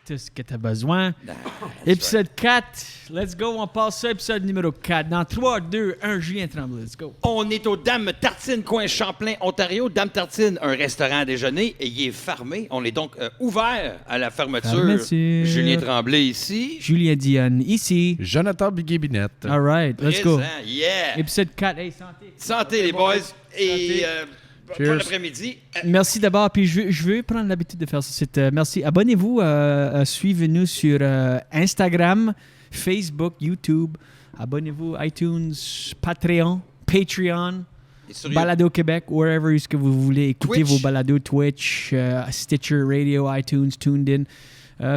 Tout ce que tu as besoin. Épisode 4. Let's go, on passe ça, épisode numéro 4. Dans 3, 2, 1, Julien Tremblay, let's go. On est au Dame Tartine, coin Champlain, Ontario. Dame Tartine, un restaurant à déjeuner, et il est fermé. On est donc ouvert à la fermeture. Julien Tremblay ici. Julien Dionne ici. Jonathan Biguet-Binette. All right, let's go. Yeah. Épisode 4. Hey, santé. Santé, les boys. Et bon Cheers. après-midi. Merci d'abord, puis je veux prendre l'habitude de faire ça. Merci. Abonnez-vous, suivez-nous sur Instagram, Facebook, YouTube. Abonnez-vous, iTunes, Patreon, Balado Québec, wherever est-ce que vous voulez écouter Twitch. vos balados, Twitch, Stitcher Radio, iTunes, Tuned In.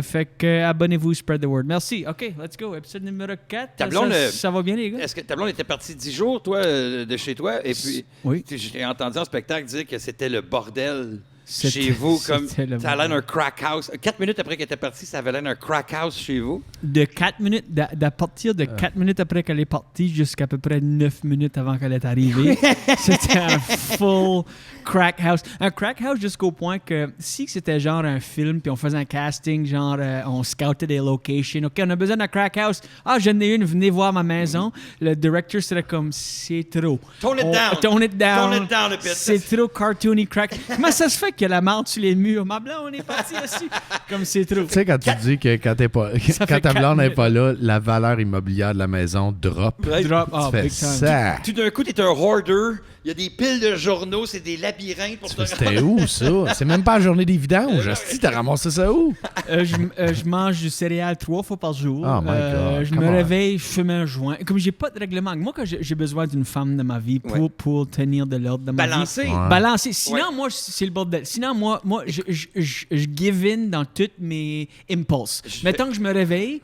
Fait que abonnez-vous, spread the word. Merci. OK, let's go. Épisode numéro 4. Ta blonde, Ça va bien, les gars? Est-ce que ta blonde était partie 10 jours, toi, de chez toi? Et puis, Oui. j'ai entendu en spectacle dire que c'était le bordel C'était- chez vous. Comme c'était le ça a l'air bordel. d'un crack house. 4 minutes après qu'elle était partie, ça avait l'air d'un crack house chez vous. De 4 minutes, à partir de 4 minutes après qu'elle est partie jusqu'à peu près 9 minutes avant qu'elle est arrivée, c'était un full crack house. Un crack house jusqu'au point que si c'était genre un film, puis on faisait un casting, genre on scoutait des locations, OK, on a besoin d'un crack house. Ah, j'en ai une, venez voir ma maison. Le directeur serait comme, c'est trop. Tone it down. Tone it down. Tone it down a bit. C'est trop cartoony crack. Comment ça se fait qu'il y a la marde sur les murs? Ma blonde, on est parti dessus. Comme c'est trop. Tu sais, quand tu dis que quand fait ta blonde n'est 4 pas là, la valeur immobilière de la maison drop. Drop. Tu Ah, fais big time. ça. Tout d'un coup, t'es un hoarder. Il y a des piles de journaux, c'est des labyrinthes pour te C'était où, ça? C'est même pas la journée des vidanges. Asti, t'as ramassé ça où? Je mange du céréal 3 fois par jour. Oh my God, Je come me on. réveille, je fume un joint. Comme j'ai pas de règlement. Moi, quand j'ai besoin d'une femme dans ma vie pour tenir de l'ordre dans ma balancer. vie. Ouais. Balancer. Sinon, Ouais. moi, c'est le bordel. Sinon, moi je give in dans tous mes impulses. Mettons que je me réveille.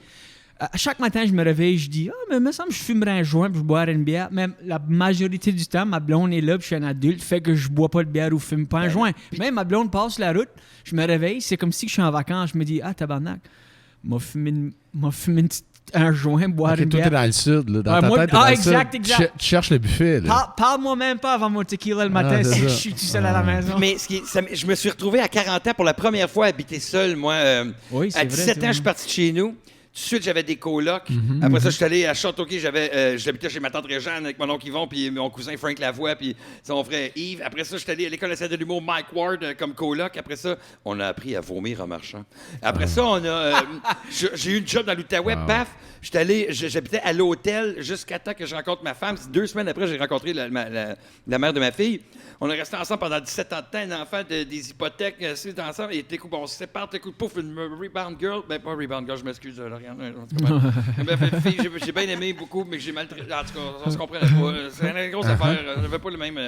À chaque matin, je me réveille, je dis « Ah, mais il me semble que je fumerais un joint puis je boirais une bière. » Mais la majorité du temps, ma blonde est là puis je suis un adulte, fait que je bois pas de bière ou fume pas un joint. Même ma blonde passe la route, je me réveille, c'est comme si je suis en vacances. Je me dis « Ah, tabarnak, m'a fumé un joint, boire Ok, une toi, bière. t'es » dans le sud. Là. Dans Ouais, ta moi- tête, t'es dans le exact, sud. exact. Tu cherches le buffet. Là. Parle-moi même pas avant mon tequila le matin Ah, c'est si je ça. suis tout seul à la maison. Mais je me suis retrouvé à 40 ans pour la première fois à habiter seul, moi. Oui, c'est à vrai, 17 toi. ans, je suis parti de chez nous. Tout de suite, j'avais des colocs. Après ça, je suis allé à Châteauguay. J'habitais chez ma tante Réjeanne avec mon oncle Yvon puis mon cousin Frank Lavoie puis son frère Yves. Après ça, je suis allé à l'école nationale de l'humour Mike Ward comme coloc. Après ça, on a appris à vomir en marchant. Après ça, j'ai eu une job dans l'Outaouais. Paf! J'habitais à l'hôtel jusqu'à temps que je rencontre ma femme. 2 semaines après, j'ai rencontré la mère de ma fille. On est resté ensemble pendant 17 ans de temps, un enfant des hypothèques, c'est ensemble. Et on se sépare, pouf, une rebound girl. Ben, pas rebound girl, je m'excuse, Lauriane. J'ai bien aimé beaucoup, mais que j'ai mal traité. En tout cas, on se comprenait pas. C'est une grosse affaire. On n'avait pas le même.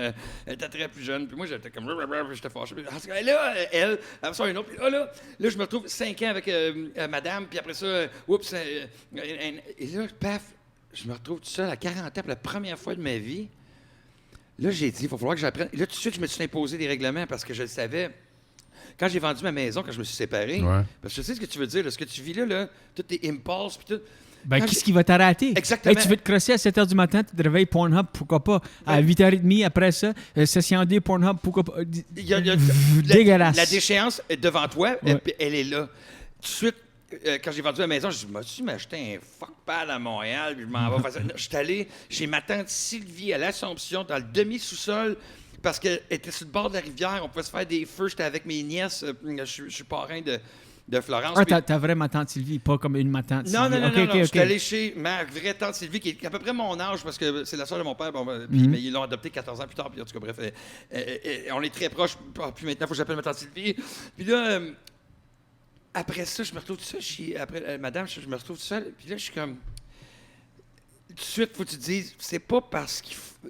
Elle était très plus jeune. Puis moi, j'étais comme. J'étais fâché. En tout cas, là, elle sort une autre. Puis là, je me retrouve 5 ans avec madame. Puis après ça, oups. Et là, paf, je me retrouve tout seul à 40 ans pour la première fois de ma vie. Là, j'ai dit, il va falloir que j'apprenne. Là, tout de suite, je me suis imposé des règlements parce que je le savais. Quand j'ai vendu ma maison, quand je me suis séparé, parce que je sais ce que tu veux dire, là, ce que tu vis là, tous tes impulses, puis tout. Ben, Quand qu'est-ce qui va t'arrêter? Exactement. Hey, tu veux te crosser à 7 h du matin, tu te réveilles Pornhub, pourquoi pas? À 8 h 30 après ça, session D, Pornhub, pourquoi pas? Il y a Dégueulasse. La déchéance est devant toi, Ouais. puis elle est là. Tout de suite, quand j'ai vendu la maison, je me suis m'acheter un fuck-pad à Montréal, puis je m'en vais faire ça. Je suis allé chez ma tante Sylvie à l'Assomption, dans le demi-sous-sol, parce qu'elle était sur le bord de la rivière, on pouvait se faire des feux. J'étais avec mes nièces, je suis parrain de Florence. Ah, puis- ta vraie ma tante Sylvie, pas comme une ma tante Non, Sylvie. non, Ok, non, ok, non. Je ok. suis allé chez ma vraie tante Sylvie, qui est à peu près mon âge, parce que c'est la soeur de mon père, puis, mais ils l'ont adoptée 14 ans plus tard, puis en tout cas, bref, on est très proches. Puis maintenant, il faut que j'appelle ma tante Sylvie. Puis là, après ça, je me retrouve tout seul. Après, madame, je me retrouve tout seul. Puis là, je suis comme. Tout de suite, il faut que tu te dises, c'est pas parce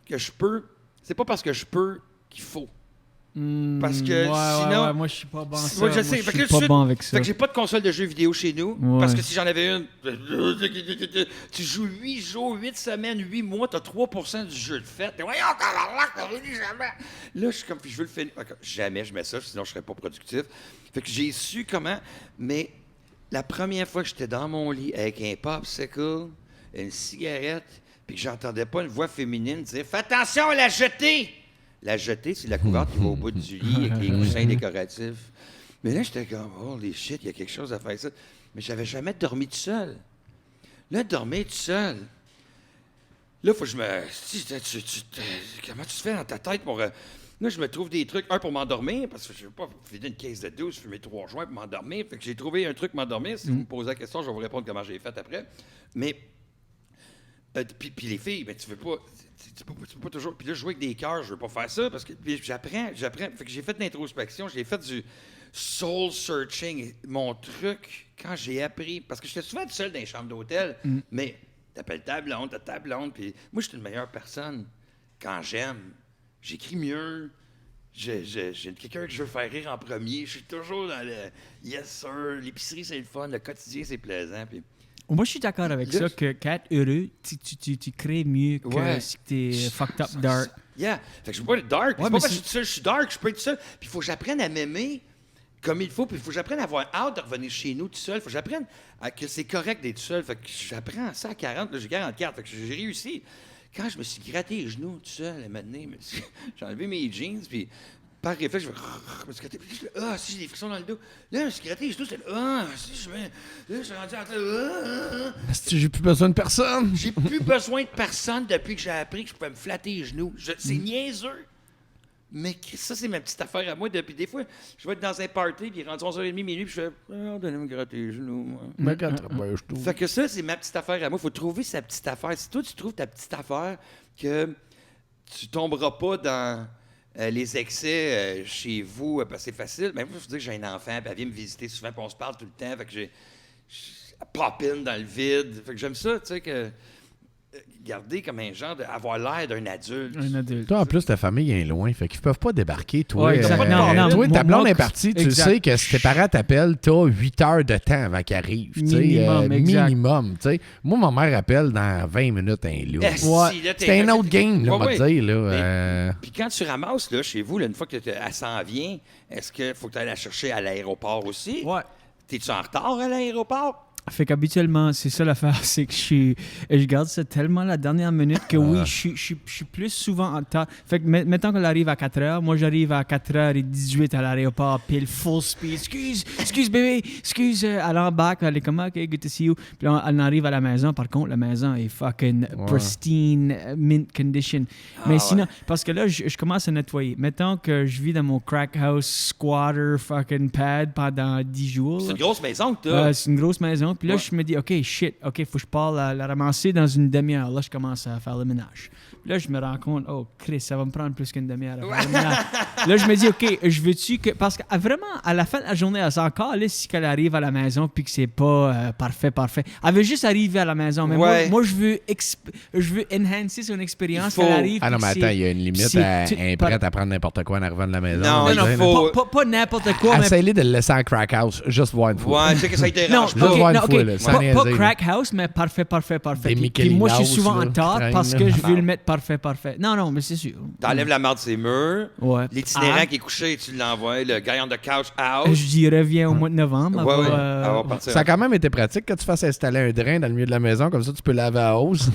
que je peux. C'est pas parce que je peux qu'il faut. Parce que sinon. Ouais, moi, je suis pas bon à ça. Moi, je Moi, sais. je Fait que suis là, pas tout de bon suite, avec ça. Fait que j'ai pas de console de jeux vidéo chez nous. Ouais. Parce que si j'en avais une, tu joues 8 jours, 8 semaines, 8 mois, t'as 3% du jeu de fête. Voyons, t'as fini jamais. Là, je suis comme, puis je veux le finir. Jamais je mets ça, sinon je serais pas productif. Fait que j'ai su comment. Mais la première fois que j'étais dans mon lit avec un popsicle, une cigarette, puis que j'entendais pas une voix féminine dire « Fais attention à la jetée! » La jetée, c'est la couverte qui va au bout du lit avec les coussins décoratifs. Mais là, j'étais comme « Holy shit, il y a quelque chose à faire ça. » Mais j'avais jamais dormi tout seul. Là, dormir tout seul. Là, faut que je me... Comment tu te fais dans ta tête pour... Là, je me trouve des trucs. Un, pour m'endormir, parce que je ne veux pas filer une caisse de 12, fumer 3 joints pour m'endormir. Fait que j'ai trouvé un truc pour m'endormir. Si vous me posez la question, je vais vous répondre comment j'ai fait après. Mais... puis les filles, ben, tu veux pas toujours... Puis là, jouer avec des cœurs, je veux pas faire ça, parce que puis j'apprends. Fait que j'ai fait de l'introspection, j'ai fait du soul searching. Mon truc, quand j'ai appris... Parce que j'étais souvent tout seul dans les chambres d'hôtel, mais t'appelles ta blonde, puis moi, je suis une meilleure personne quand j'aime. J'écris mieux. J'ai quelqu'un que je veux faire rire en premier. Je suis toujours dans le « yes, sir ». L'épicerie, c'est le fun. Le quotidien, c'est plaisant, puis... Moi, je suis d'accord avec ça, que quand être heureux, tu crées mieux que si t'es fucked up dark. Yeah. Fait que je veux pas être dark. Ouais, c'est pas parce que je suis tout seul, je suis dark, je peux être tout seul. Puis il faut que j'apprenne à m'aimer comme il faut, puis il faut que j'apprenne à avoir hâte de revenir chez nous tout seul. Il faut que j'apprenne que c'est correct d'être tout seul. Fait que j'apprends ça à 40, là, j'ai 44. Fait que j'ai réussi. Quand je me suis gratté les genoux tout seul, maintenant, j'ai enlevé mes jeans, puis par réflexe, je vais si j'ai des frictions dans le dos. Là, je me suis gratté les genoux, là, je suis rendu en J'ai plus besoin de personne. J'ai plus besoin de personne depuis que j'ai appris que je pouvais me flatter les genoux. C'est niaiseux. Mais ça, c'est ma petite affaire à moi. Depuis des fois, je vais être dans un party, puis il est rendu 11h30, minuit, puis je fais donnez-moi me gratter les genoux, moi. Fait que ça, c'est ma petite affaire à moi. Il faut trouver sa petite affaire. Si toi, tu trouves ta petite affaire, que tu tomberas pas dans les excès chez vous, parce que c'est facile. Mais moi, il faut dire que j'ai un enfant, puis elle vient me visiter souvent, puis on se parle tout le temps. Fait que j'ai pop-in dans le vide. Fait que j'aime ça, tu sais, que garder comme un genre avoir l'air d'un adulte. Un adulte. Toi, en plus, ta famille est loin, fait qu'ils peuvent pas débarquer. Toi, Ouais, exact. toi ta blonde est partie, tu exact. sais que si tes parents t'appellent, t'as 8 heures de temps avant qu'ils arrivent. Minimum, exact. Minimum, tu sais. Moi, ma mère appelle dans 20 minutes un loup. Ouais. C'est un autre game, là, on va dire. Là, Puis quand tu ramasses, là, chez vous, là, une fois qu'elle s'en vient, est-ce qu'il faut que tu ailles la chercher à l'aéroport aussi? Ouais. T'es-tu en retard à l'aéroport? Fait qu'habituellement, c'est ça l'affaire, c'est que je garde ça tellement la dernière minute que oui, je suis plus souvent en retard. Fait que mettons qu'elle arrive à 4h, moi j'arrive à 4h18 à l'aéroport, pile full speed. Excuse bébé, elle embarque, elle est comme OK, good to see you. Puis là, elle arrive à la maison, par contre, la maison est fucking pristine, mint condition. Mais sinon, parce que là, je commence à nettoyer. Mettons que je vis dans mon crack house squatter fucking pad pendant 10 jours. C'est une grosse maison que t'as. C'est une grosse maison. Puis là, je me dis, OK, faut que je parle la ramasser dans une demi-heure. Là, je commence à faire le ménage. Puis là, je me rends compte, oh, Chris, ça va me prendre plus qu'une demi-heure à faire le ménage. Là, je me dis, OK, je veux-tu que... Parce que vraiment, à la fin de la journée, elle s'est encore là si qu'elle arrive à la maison puis que c'est pas parfait. Elle veut juste arriver à la maison. Mais moi, je veux enhancer son expérience. Qu'elle arrive. Ah non, mais attends, il y a une limite. Elle est prête à prendre n'importe quoi en arrivant de la maison. Non, faut... Pas n'importe quoi. Essayez de le laisser en crack house, juste voir une fois. Ouais, tu sais que ça dérange. Pas crack house, mais parfait. Puis moi, je suis souvent en retard parce que je veux le mettre parfait. Non, mais c'est sûr. T'enlèves la marde de ses murs. Ouais. L'itinérant qui est couché, tu l'envoies. Le guy on the couch out. Je dis reviens au mois de novembre. Ça a quand même été pratique que tu fasses installer un drain dans le milieu de la maison, comme ça tu peux laver à hausse.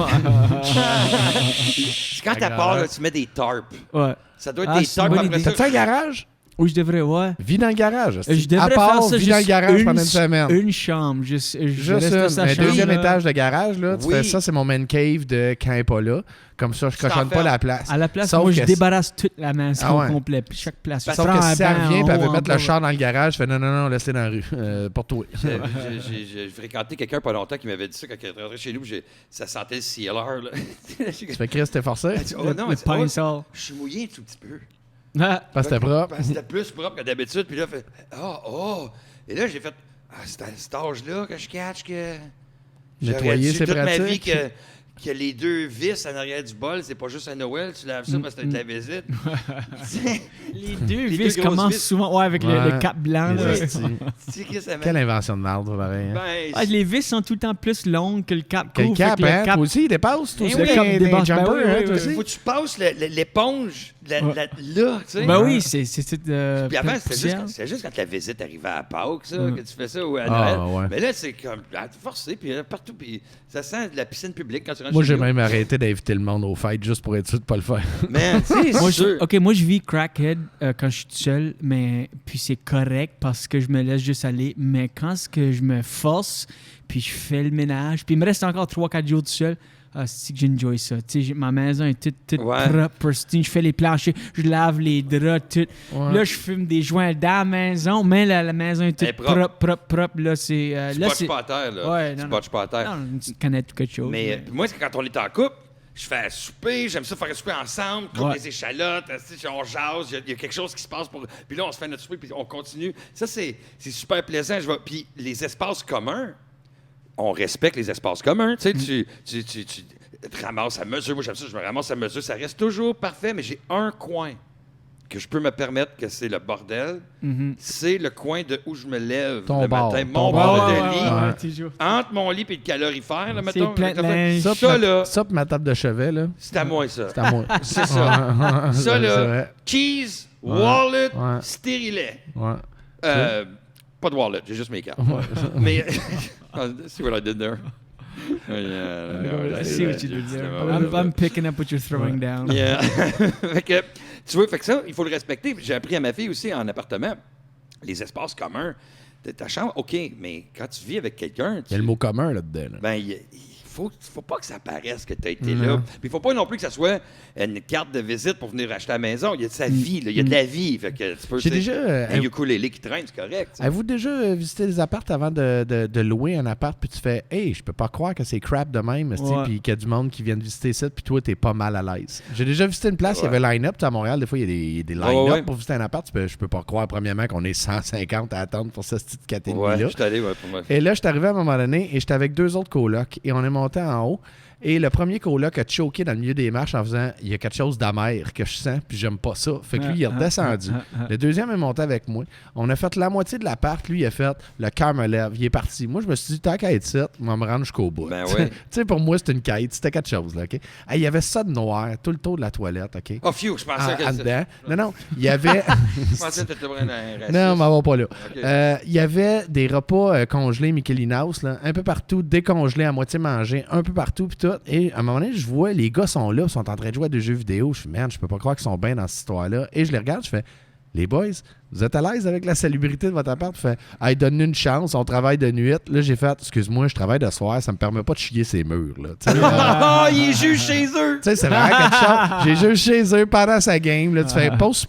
Quand t'as peur, tu mets des tarps. Ouais. Ça doit être des tarps. T'as-tu un garage? Oui, je devrais, ouais. Vis dans le garage. Je devrais faire ça vis dans le garage pendant une semaine. Une chambre. Juste un deuxième étage de garage, là. Tu fais ça, c'est mon man cave de quand elle n'est pas là. Comme ça, je ne cochonne pas la place. À la place, moi, je débarrasse toute la maison complète. Chaque place. Sauf que si elle revient et elle veut mettre le char dans le garage, je fais non, laisse-le dans la rue. Pour toi. J'ai fréquenté quelqu'un pas longtemps qui m'avait dit ça quand il est rentré chez nous. Ça sentait le sealer. Tu fais Chris, t'es forcé? Le pain sale. Je suis mouillé un tout petit peu. Parce que c'était propre. Parce que c'était plus propre que d'habitude. Puis là, fait Et là, j'ai fait c'est à cet âge-là que je catch que. Nettoyer, c'est toute pratique. Ma vie que les deux vis en arrière du bol, c'est pas juste à Noël, tu laves ça parce que t'as ta visite. Les deux vis commencent souvent avec le cap blanc. Quelle invention de marde, pareil. Les vis sont tout le temps plus longues que le cap. Le cap, hein? Toi aussi, il dépasse. Toi aussi, le cap dépasse. Faut que tu passes l'éponge là, tu sais. Ben oui, c'est tout. Puis avant, poussière. c'était juste quand la visite arrivait à Pâques, ça, que tu fais ça, ou à Noël. Ouais. Mais là, c'est comme forcé, puis partout, puis ça sent de la piscine publique quand tu rentres Moi, chez j'ai nous. même arrêté d'inviter le monde aux fêtes juste pour être sûr de pas le faire. Man, tu sais, Moi, sûr. moi, je vis crackhead quand je suis tout seul, mais puis c'est correct parce que je me laisse juste aller. Mais quand ce que je me force, puis je fais le ménage, puis il me reste encore 3-4 jours tout seul, c'est que j'enjoy ça. Tu sais, ma maison est toute propre, pristine. Je fais les planchers, je lave les draps, tout. Ouais. Là, je fume des joints dans la maison, mais la maison est toute propre. Là, c'est... Tu là, botches pas à terre, là. Ouais, tu non, botches pas à terre. Non, une petite canette ou quelque chose. Mais moi, c'est quand on est en couple, je fais un souper, j'aime ça faire un souper ensemble, couper les échalotes, on jase, il y a quelque chose qui se passe pour... Puis là, on se fait notre souper, puis on continue. Ça, c'est super plaisant. Puis les espaces communs, on respecte les espaces communs. Tu sais, tu te ramasses à mesure. Moi, j'aime ça, je me ramasse à mesure. Ça reste toujours parfait, mais j'ai un coin que je peux me permettre que c'est le bordel. C'est le coin de où je me lève Ton le bar. matin. Ton Mon bar. bar de lit. Entre mon lit et le calorifère, là, mettons. plein de linge. Ça, là, Ça, puis ma table de chevet, là. c'est à moi, ça. C'est à moi. C'est ça. Ça, C'est là, vrai. keys, wallet, Ouais. stérilet. Ouais. Pas de wallet, j'ai juste mes cartes. Mais, see what I did there? I see what you did there. I'm picking up what you're throwing down. Yeah. Fait que, tu vois, fait que ça, il faut le respecter. J'ai appris à ma fille aussi en appartement, les espaces communs. Ta chambre, OK, mais quand tu vis avec quelqu'un, Il y a le mot commun là-dedans. Là. ben, il faut pas que ça paraisse que tu as été là. Puis il faut pas non plus que ça soit une carte de visite pour venir acheter à la maison. Il y a de sa vie, là. Il y a de la vie. Fait que tu peux, J'ai déjà... un ukulélé qui traîne, c'est correct. T'sais. Avez-vous déjà visité des appartes avant de louer un appart, puis tu fais « Hey, je peux pas croire que c'est crap de même, puis qu'il y a du monde qui vient de visiter ça, puis toi, t'es pas mal à l'aise. » J'ai déjà visité une place, il y avait line-up. À Montréal, des fois, il y a des line-up pour visiter un appart. Je peux pas croire, premièrement, qu'on est 150 à attendre pour cette petite catégorie-là. Ouais, je suis allé, pour moi. Et là, je suis arrivé à un moment donné, et j'étais avec 2 autres colocs, et on est monté en haut. Et le premier coloc a choqué dans le milieu des marches en faisant « Il y a quelque chose d'amer que je sens, puis j'aime pas ça. » Fait que lui, il est redescendu. Le deuxième est monté avec moi. On a fait la moitié de l'appart. Lui, il a fait « Le cœur me lève. » Il est parti. Moi, je me suis dit « Tant qu'à être ça, on va me rendre jusqu'au bout. » Ben ouais. Tu sais, pour moi, c'était une quête. C'était quelque chose, là, OK? Hey, il y avait ça de noir, tout le tour de la toilette, OK? Oh, phew, je pensais que En dedans. Non, il y avait... Je pensais que t'étais vraiment un raciste. Non, m'en va pas là. Okay. Il y avait des repas congelés Michelinos, là, un peu partout, décongelés, à moitié mangés, un peu partout, puis tout. Et à un moment donné, je vois, les gars sont là, sont en train de jouer à des jeux vidéo. Je fais, merde, je peux pas croire qu'ils sont bien dans cette histoire-là. Et je les regarde, je fais, les boys, vous êtes à l'aise avec la salubrité de votre appart? Je fais, hey, donne-nous une chance, on travaille de nuit. Là, j'ai fait, excuse-moi, je travaille de soir, ça me permet pas de chier ces murs, là. Oh, il juge chez eux! Tu sais, c'est vraiment quelque chose. J'ai joué chez eux pendant sa game. Là, tu fais pause,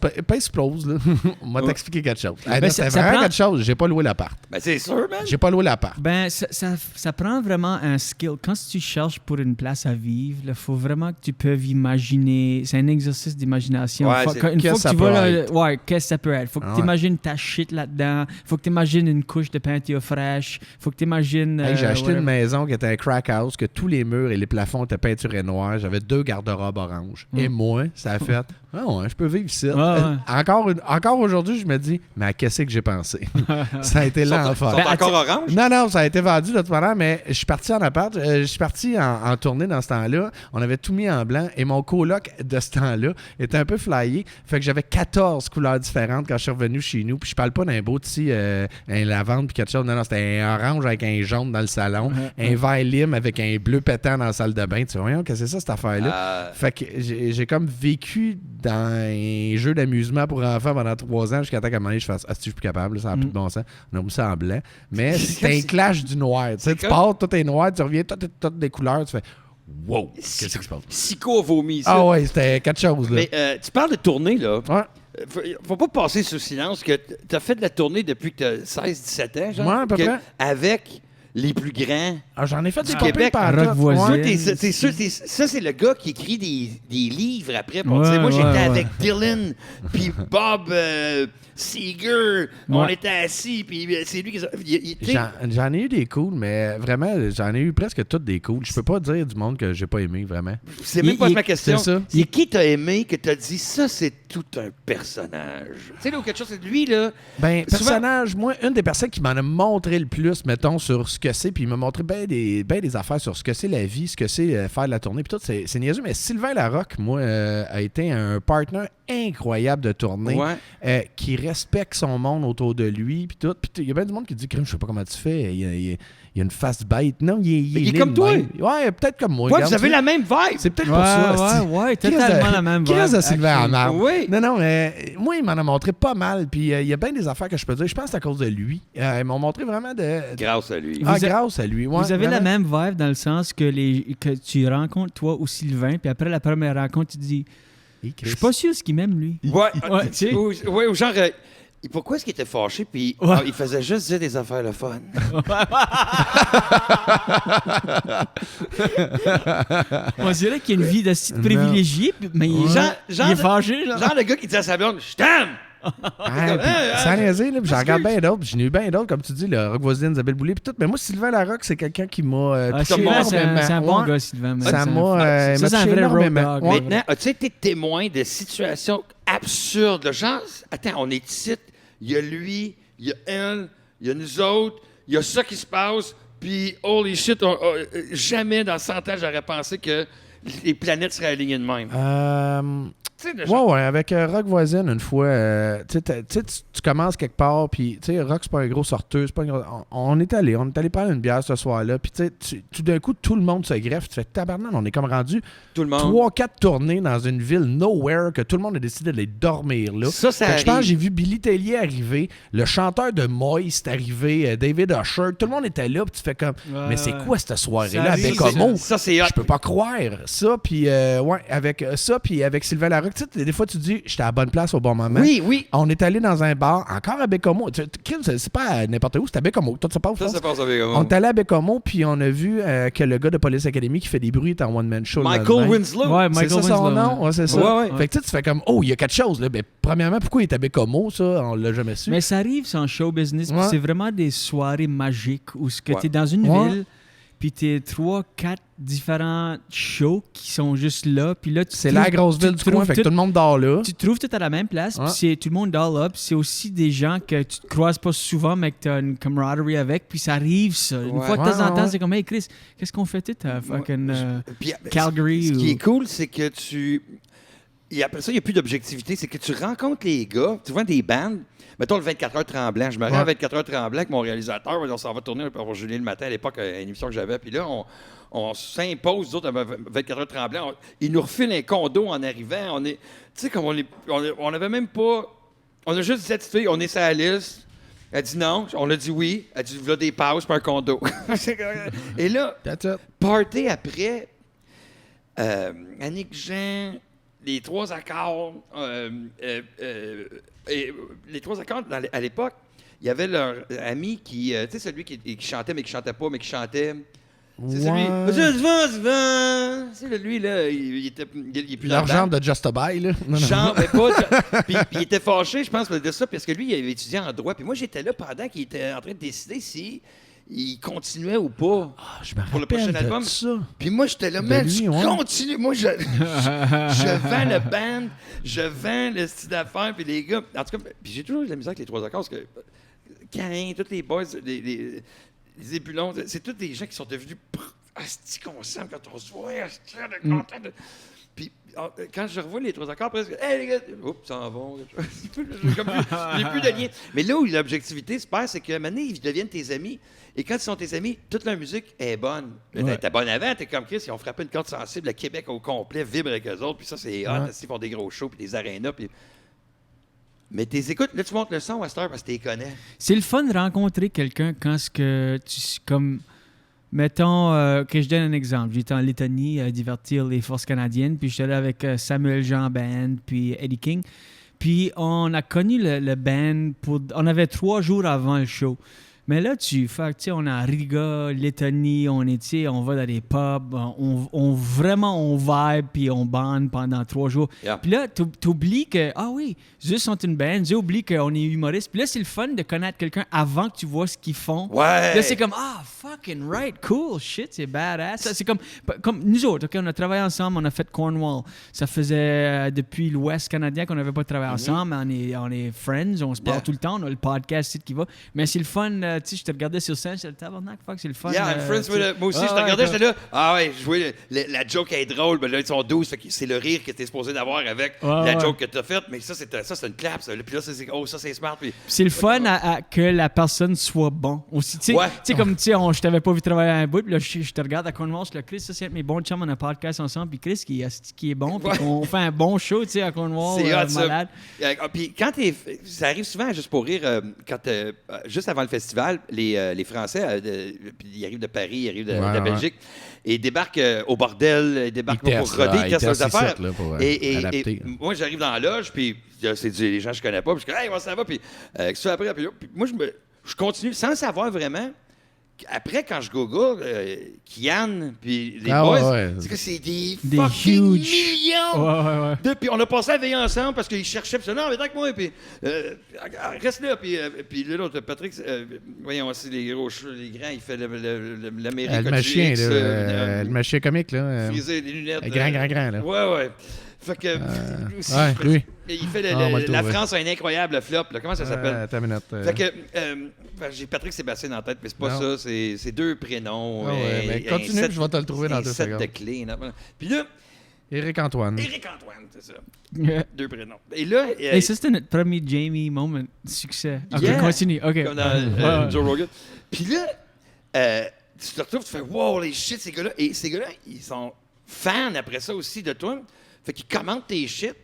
là. On va t'expliquer quelque chose. C'est vraiment quelque chose. J'ai pas loué l'appart. Ben, c'est sûr, man. J'ai pas loué l'appart. Ben, ça prend vraiment un skill. Quand tu cherches pour une place à vivre, il faut vraiment que tu peux imaginer. C'est un exercice d'imagination. Ouais, Une fois que tu vas là, être? qu'est-ce que ça peut être? Faut que tu imagines ta shit là-dedans. Faut que tu imagines une couche de peinture fraîche. Faut que tu imagines. J'ai acheté une maison qui était un crack house, que tous les murs et les plafonds étaient peinturés noirs. J'avais 2 garde-robes oranges. Et moi, ça a fait. Ah ouais, je peux vivre ici. Encore aujourd'hui, je me dis, mais à qu'est-ce que j'ai pensé? Ça a été l'enfer. Ils sont encore orange? Non, ça a été vendu de toute manière, mais je suis parti en appart. Je suis parti en tournée dans ce temps-là. On avait tout mis en blanc et mon coloc de ce temps-là était un peu flyé. Fait que j'avais 14 couleurs différentes quand je suis revenu chez nous. Puis je parle pas d'un beau petit un lavande puis quelque chose. Non, c'était un orange avec un jaune dans le salon, un vert lime avec un bleu pétant dans la salle de bain. Tu vois, voyons, qu'est-ce que c'est ça, cette affaire-là? Fait que j'ai comme vécu dans un jeu d'amusement pour enfants pendant 3 ans jusqu'à temps qu'à un moment donné, je fasse « Ah, si je suis plus capable, là, ça n'a plus de bon sens. » On a mis ça en blanc. Mais c'est un clash du noir. Tu sais, tu pars, tout est noir, tu reviens, toutes des couleurs, tu fais « Wow! Qu'est-ce qui se passe? » Psycho vomi, ça. Ah ouais, c'était quelque chose, là. Mais tu parles de tournée, là. Ouais. Faut pas passer sous silence que tu as fait de la tournée depuis que tu as 16-17 ans, genre. Ouais, à peu près. Avec les plus grands. Ah, j'en ai fait des Québec, par Rock voisine. C'est sûr, ça, c'est le gars qui écrit des livres après. Pour dire, moi, j'étais avec Dylan, puis Bob Seger. On était assis, puis c'est lui qui... J'en ai eu des cools, mais vraiment, j'en ai eu presque toutes des cools. Je peux pas dire du monde que j'ai pas aimé, vraiment. C'est même pas ma question. C'est ça. C'est qui t'as aimé que t'as dit, ça, c'est tout un personnage. Tu sais, là, ou quelque chose, c'est lui, là... Ben, souvent... personnage, moi, une des personnes qui m'en a montré le plus, mettons, sur ce que c'est, puis il m'a montré bien des affaires sur ce que c'est la vie, ce que c'est faire de la tournée, puis tout, c'est niaiseux. Mais Sylvain Larocque, moi, a été un partner incroyable de tournée, qui respecte son monde autour de lui, puis tout. Puis il y a bien du monde qui dit, Crime, je sais pas comment tu fais, il y a une face bête. Non, il est comme toi. Ouais, peut-être comme moi. Ouais, vous avez la même vibe. C'est peut-être pour ça. Ouais, totalement la même vibe. Qu'est-ce de Sylvain en marre? Oui. Non, mais moi, il m'en a montré pas mal. Puis il y a bien des affaires que je peux dire. Je pense que c'est à cause de lui. Ils m'ont montré vraiment de... Grâce à lui. Grâce à lui. Ouais, vous avez vraiment. la même vibe dans le sens que tu rencontres toi ou Sylvain, puis après la première rencontre, tu dis je suis pas sûr ce qu'il m'aime, lui. Ouais, tu sais. ou genre... pourquoi est-ce qu'il était fâché puis il faisait juste dire des affaires le fun? On dirait qu'il y a une vie de privilégié, mais il est fâché. Genre le gars qui dit à sa blonde, je t'aime! Sans niaiser, j'en regarde bien d'autres. J'en ai eu bien d'autres, comme tu dis, le Rock Voisine, Isabelle Boulay, puis tout. Mais moi, Sylvain Larocque, c'est quelqu'un qui m'a c'est un bon gars, Sylvain. Ça m'a touché énormément. Maintenant, as-tu été témoin de situations absurdes? Là, genre, attends, on est ici, il y a lui, il y a elle, il y a nous autres, il y a ça qui se passe, puis holy shit, jamais dans 100 ans, j'aurais pensé que les planètes seraient alignées de même. Ouais, avec Rock Voisine, une fois, tu commences quelque part, puis Rock, c'est pas un gros sorteur, c'est pas un gros... On est allé prendre une bière ce soir-là, puis tout d'un coup, tout le monde se greffe, tu fais tabarnak, on est comme rendu 3-4 tournées dans une ville nowhere, que tout le monde a décidé d'aller dormir là. Ça je pense j'ai vu Billy Tellier arriver, le chanteur de Moist arriver, David Usher, tout le monde était là, puis tu fais comme, mais c'est quoi cette soirée-là à Bécomo? Ça, c'est hot. Je peux pas croire. Ça, puis avec Sylvain Larocque, des fois, tu dis, j'étais à la bonne place au bon moment. Oui. On est allé dans un bar, encore à Bécomo. C'est pas n'importe où, c'était à Bécomo. Toi, ça passe à Bécomo. On est allé à Bécomo, puis on a vu que le gars de Police Academy qui fait des bruits est en one-man show. Michael Winslow. Ouais, c'est ça son nom? Ouais, c'est ça. Ouais. Fait que tu fais comme, il y a quelque chose. Là. Ben, premièrement, pourquoi il est à Bécomo, ça? On l'a jamais su. Mais ça arrive sans show business, puis c'est vraiment des soirées magiques où tu es dans une ville, puis tu es 3-4 différents shows qui sont juste là. Puis là, c'est la grosse ville du coin, fait que tout le monde dort là. Tu te trouves tout à la même place, puis tout le monde dort là. Puis c'est aussi des gens que tu te croises pas souvent, mais que tu as une camaraderie avec. Puis ça arrive, ça. Une fois de temps en temps, c'est comme, hey Chris, qu'est-ce qu'on fait tout à fucking Calgary? Ce qui est cool, c'est que Et après ça, il n'y a plus d'objectivité. C'est que tu rencontres les gars, tu vois des bandes. Mettons le 24 heures tremblant. Je me rends à 24 heures tremblant avec mon réalisateur. On s'en va tourner pour Julien le matin à l'époque, à une émission que j'avais. Puis là, on s'impose, d'autres, à 24 heures tremblant. Ils nous refilent un condo en arrivant. Tu sais, comme on n'avait même pas. On a juste dit à cette fille, on est sur la liste. Elle dit non. On a dit oui. Elle dit, voilà des passes pour un condo. Et là, party après, Annick Jean, les 3 accords. Les 3 accords, à l'époque, il y avait leur ami qui, tu sais, celui qui chantait, mais qui chantait pas, mais qui chantait. C'est celui. C'est lui, là. Il est plus leur genre de Just a Buy, là. Chantait pas. Puis il était fâché, je pense, de ça, parce que lui, il avait étudié en droit. Puis moi, j'étais là pendant qu'il était en train de décider si il continuait ou pas pour le prochain album. Puis moi, j'étais là, man, je continue. Moi, je vends le band, je vends le style d'affaires, puis les gars. En tout cas, puis j'ai toujours eu de la misère avec les 3 accords, parce que Cain, tous les boys, les ébulons, c'est tous des gens qui sont devenus asti qu'on s'aime quand on se voit, asti content de... Puis quand je revois les 3 accords, presque, hey les gars, oups, ça en va. J'ai plus de lien. Mais là où l'objectivité se perd, c'est que maintenant, ils deviennent tes amis. Et quand ils sont tes amis, toute leur musique est bonne. T'es bonne avant, t'es comme Chris, ils ont frappé une corde sensible, le Québec au complet vibre avec eux autres, puis ça, c'est hot, ils font des gros shows, puis des arénas, puis... Mais t'es écoutes, là, tu montes le son à cette heure parce que tu les connais. C'est le fun de rencontrer quelqu'un quand comme... Mettons que je donne un exemple. J'étais en Lettonie à divertir les forces canadiennes, puis j'étais là avec Samuel Jean Band, puis Eddie King. Puis on a connu le band, on avait 3 jours avant le show. Mais là, on est à Riga, Lettonie, on va dans des pubs, on vibe, puis on bande pendant 3 jours. Yeah. Puis là, t'oublies que, juste sont une band, j'oublie qu'on est humoriste. Puis là, c'est le fun de connaître quelqu'un avant que tu vois ce qu'ils font. Ouais. Là, c'est comme, fucking right, cool, shit, c'est badass. C'est comme nous autres, OK, on a travaillé ensemble, on a fait Cornwall. Ça faisait depuis l'Ouest canadien qu'on n'avait pas travaillé ensemble, mais on est friends, on se parle tout le temps, on a le podcast qui va. Mais c'est le fun tu sais, je te regardais sur scène, j'étais tabarnak, fuck, c'est le fun. Yeah, I'm friends with moi aussi, je te regardais, j'étais là. Ah ouais, je jouais la joke est drôle, mais là, ils sont 12, fait que c'est le rire que t'es supposé d'avoir avec la joke que t'as faite, mais ça, c'est une clap, ça. Puis là, ça, c'est smart. Puis c'est le fun que la personne soit bon aussi. Tu sais, comme, tu sais, je t'avais pas vu travailler à un bout, puis là, je te regarde à Cornwall, le Chris, ça, c'est mes bons chums, on a un podcast ensemble, puis Chris, qui est bon, puis on fait un bon show, tu sais, à Cornwall, malade. Puis quand ça arrive souvent, juste pour rire, juste avant le festival, les Français, puis ils arrivent de Paris, ils arrivent de la Belgique, et ils débarquent au bordel, ils débarquent pour roder, ils testent leurs affaires. Et moi, j'arrive dans la loge, puis c'est des gens que je connais pas, puis je dis « Hey, comment ça va? » Puis ça après, puis moi, je continue sans savoir vraiment. Après, quand je google Kian puis les boys, c'est que c'est des fucking huge millions. Puis on a passé la veille ensemble parce qu'ils cherchaient. Puis non, mais avec moi. Puis reste là. Puis l'autre, Patrick, voyons aussi les gros cheveux, les grands, il fait l'Amérique. Le machin comique, là. Frisé, les lunettes. Grand, là. Ouais. Fait que. Oui. Il fait la France a un incroyable flop. Là. Comment ça s'appelle? Attends une minute. Fait que j'ai Patrick Sébastien dans la tête, mais c'est pas ça. C'est deux prénoms. Mais continue, je vais te le trouver dans 2 secondes. De clés. Puis là. Éric-Antoine, c'est ça. 2 prénoms. Et là. Et ça, c'était notre premier Jamie moment succès. OK, continue. OK. Comme dans Joe Rogan. Puis là, tu te retrouves, tu fais wow, les shit, ces gars-là. Et ces gars-là, ils sont fans après ça aussi de toi. Fait qu'ils commentent tes shit.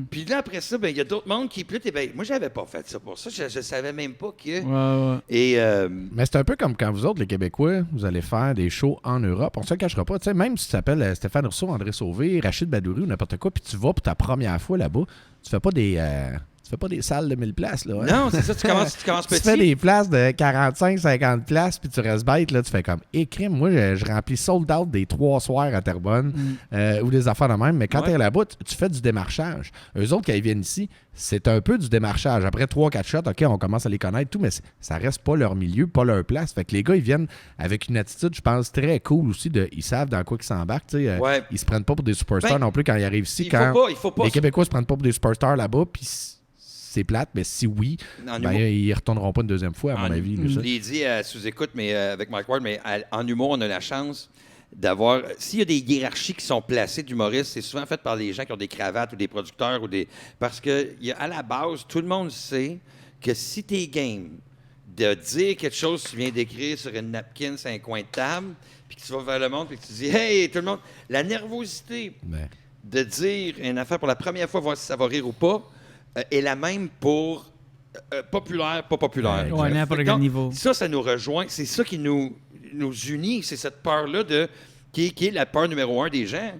Puis là, après ça, il y a d'autres mondes qui plus. Moi, j'avais pas fait ça pour ça. Je savais même pas que. Et, mais c'est un peu comme quand vous autres, les Québécois, vous allez faire des shows en Europe. On se le cachera pas. T'sais, même si tu t'appelles Stéphane Rousseau, André Sauvé, Rachid Badouri ou n'importe quoi, puis tu vas pour ta première fois là-bas, tu fais pas des salles de 1000 places, là. Hein? Non, c'est ça, tu commences petit. Tu fais des places de 45, 50 places, puis tu restes bête, là, tu fais comme, crime, moi, je remplis sold out des 3 soirs à Terrebonne, ou des affaires de même, mais quand t'es là-bas, tu fais du démarchage. Eux autres, quand ils viennent ici, c'est un peu du démarchage. Après 3-4 shots, OK, on commence à les connaître, tout, mais ça reste pas leur milieu, pas leur place. Fait que les gars, ils viennent avec une attitude, je pense, très cool aussi, ils savent dans quoi ils s'embarquent, tu sais. Ils se prennent pas pour des superstars non plus quand ils arrivent ici. Il faut pas. Les Québécois se prennent pas pour des superstars là-bas, puis c'est plate, mais si oui, ils retourneront pas une deuxième fois, à mon avis. Je l'ai dit sous-écoute, mais avec Mike Ward, mais en humour, on a la chance d'avoir... S'il y a des hiérarchies qui sont placées d'humoristes, c'est souvent fait par les gens qui ont des cravates ou des producteurs. Parce que à la base, tout le monde sait que si t'es game de dire quelque chose que tu viens d'écrire sur une napkin sur un coin de table, puis que tu vas vers le monde, puis que tu dis « Hey, tout le monde! » La nervosité de dire une affaire pour la première fois, voir si ça va rire ou pas, est la même pour populaire, pas populaire. N'importe quel niveau. Ça nous rejoint. C'est ça qui nous unit. C'est cette peur-là qui est la peur numéro 1 des gens.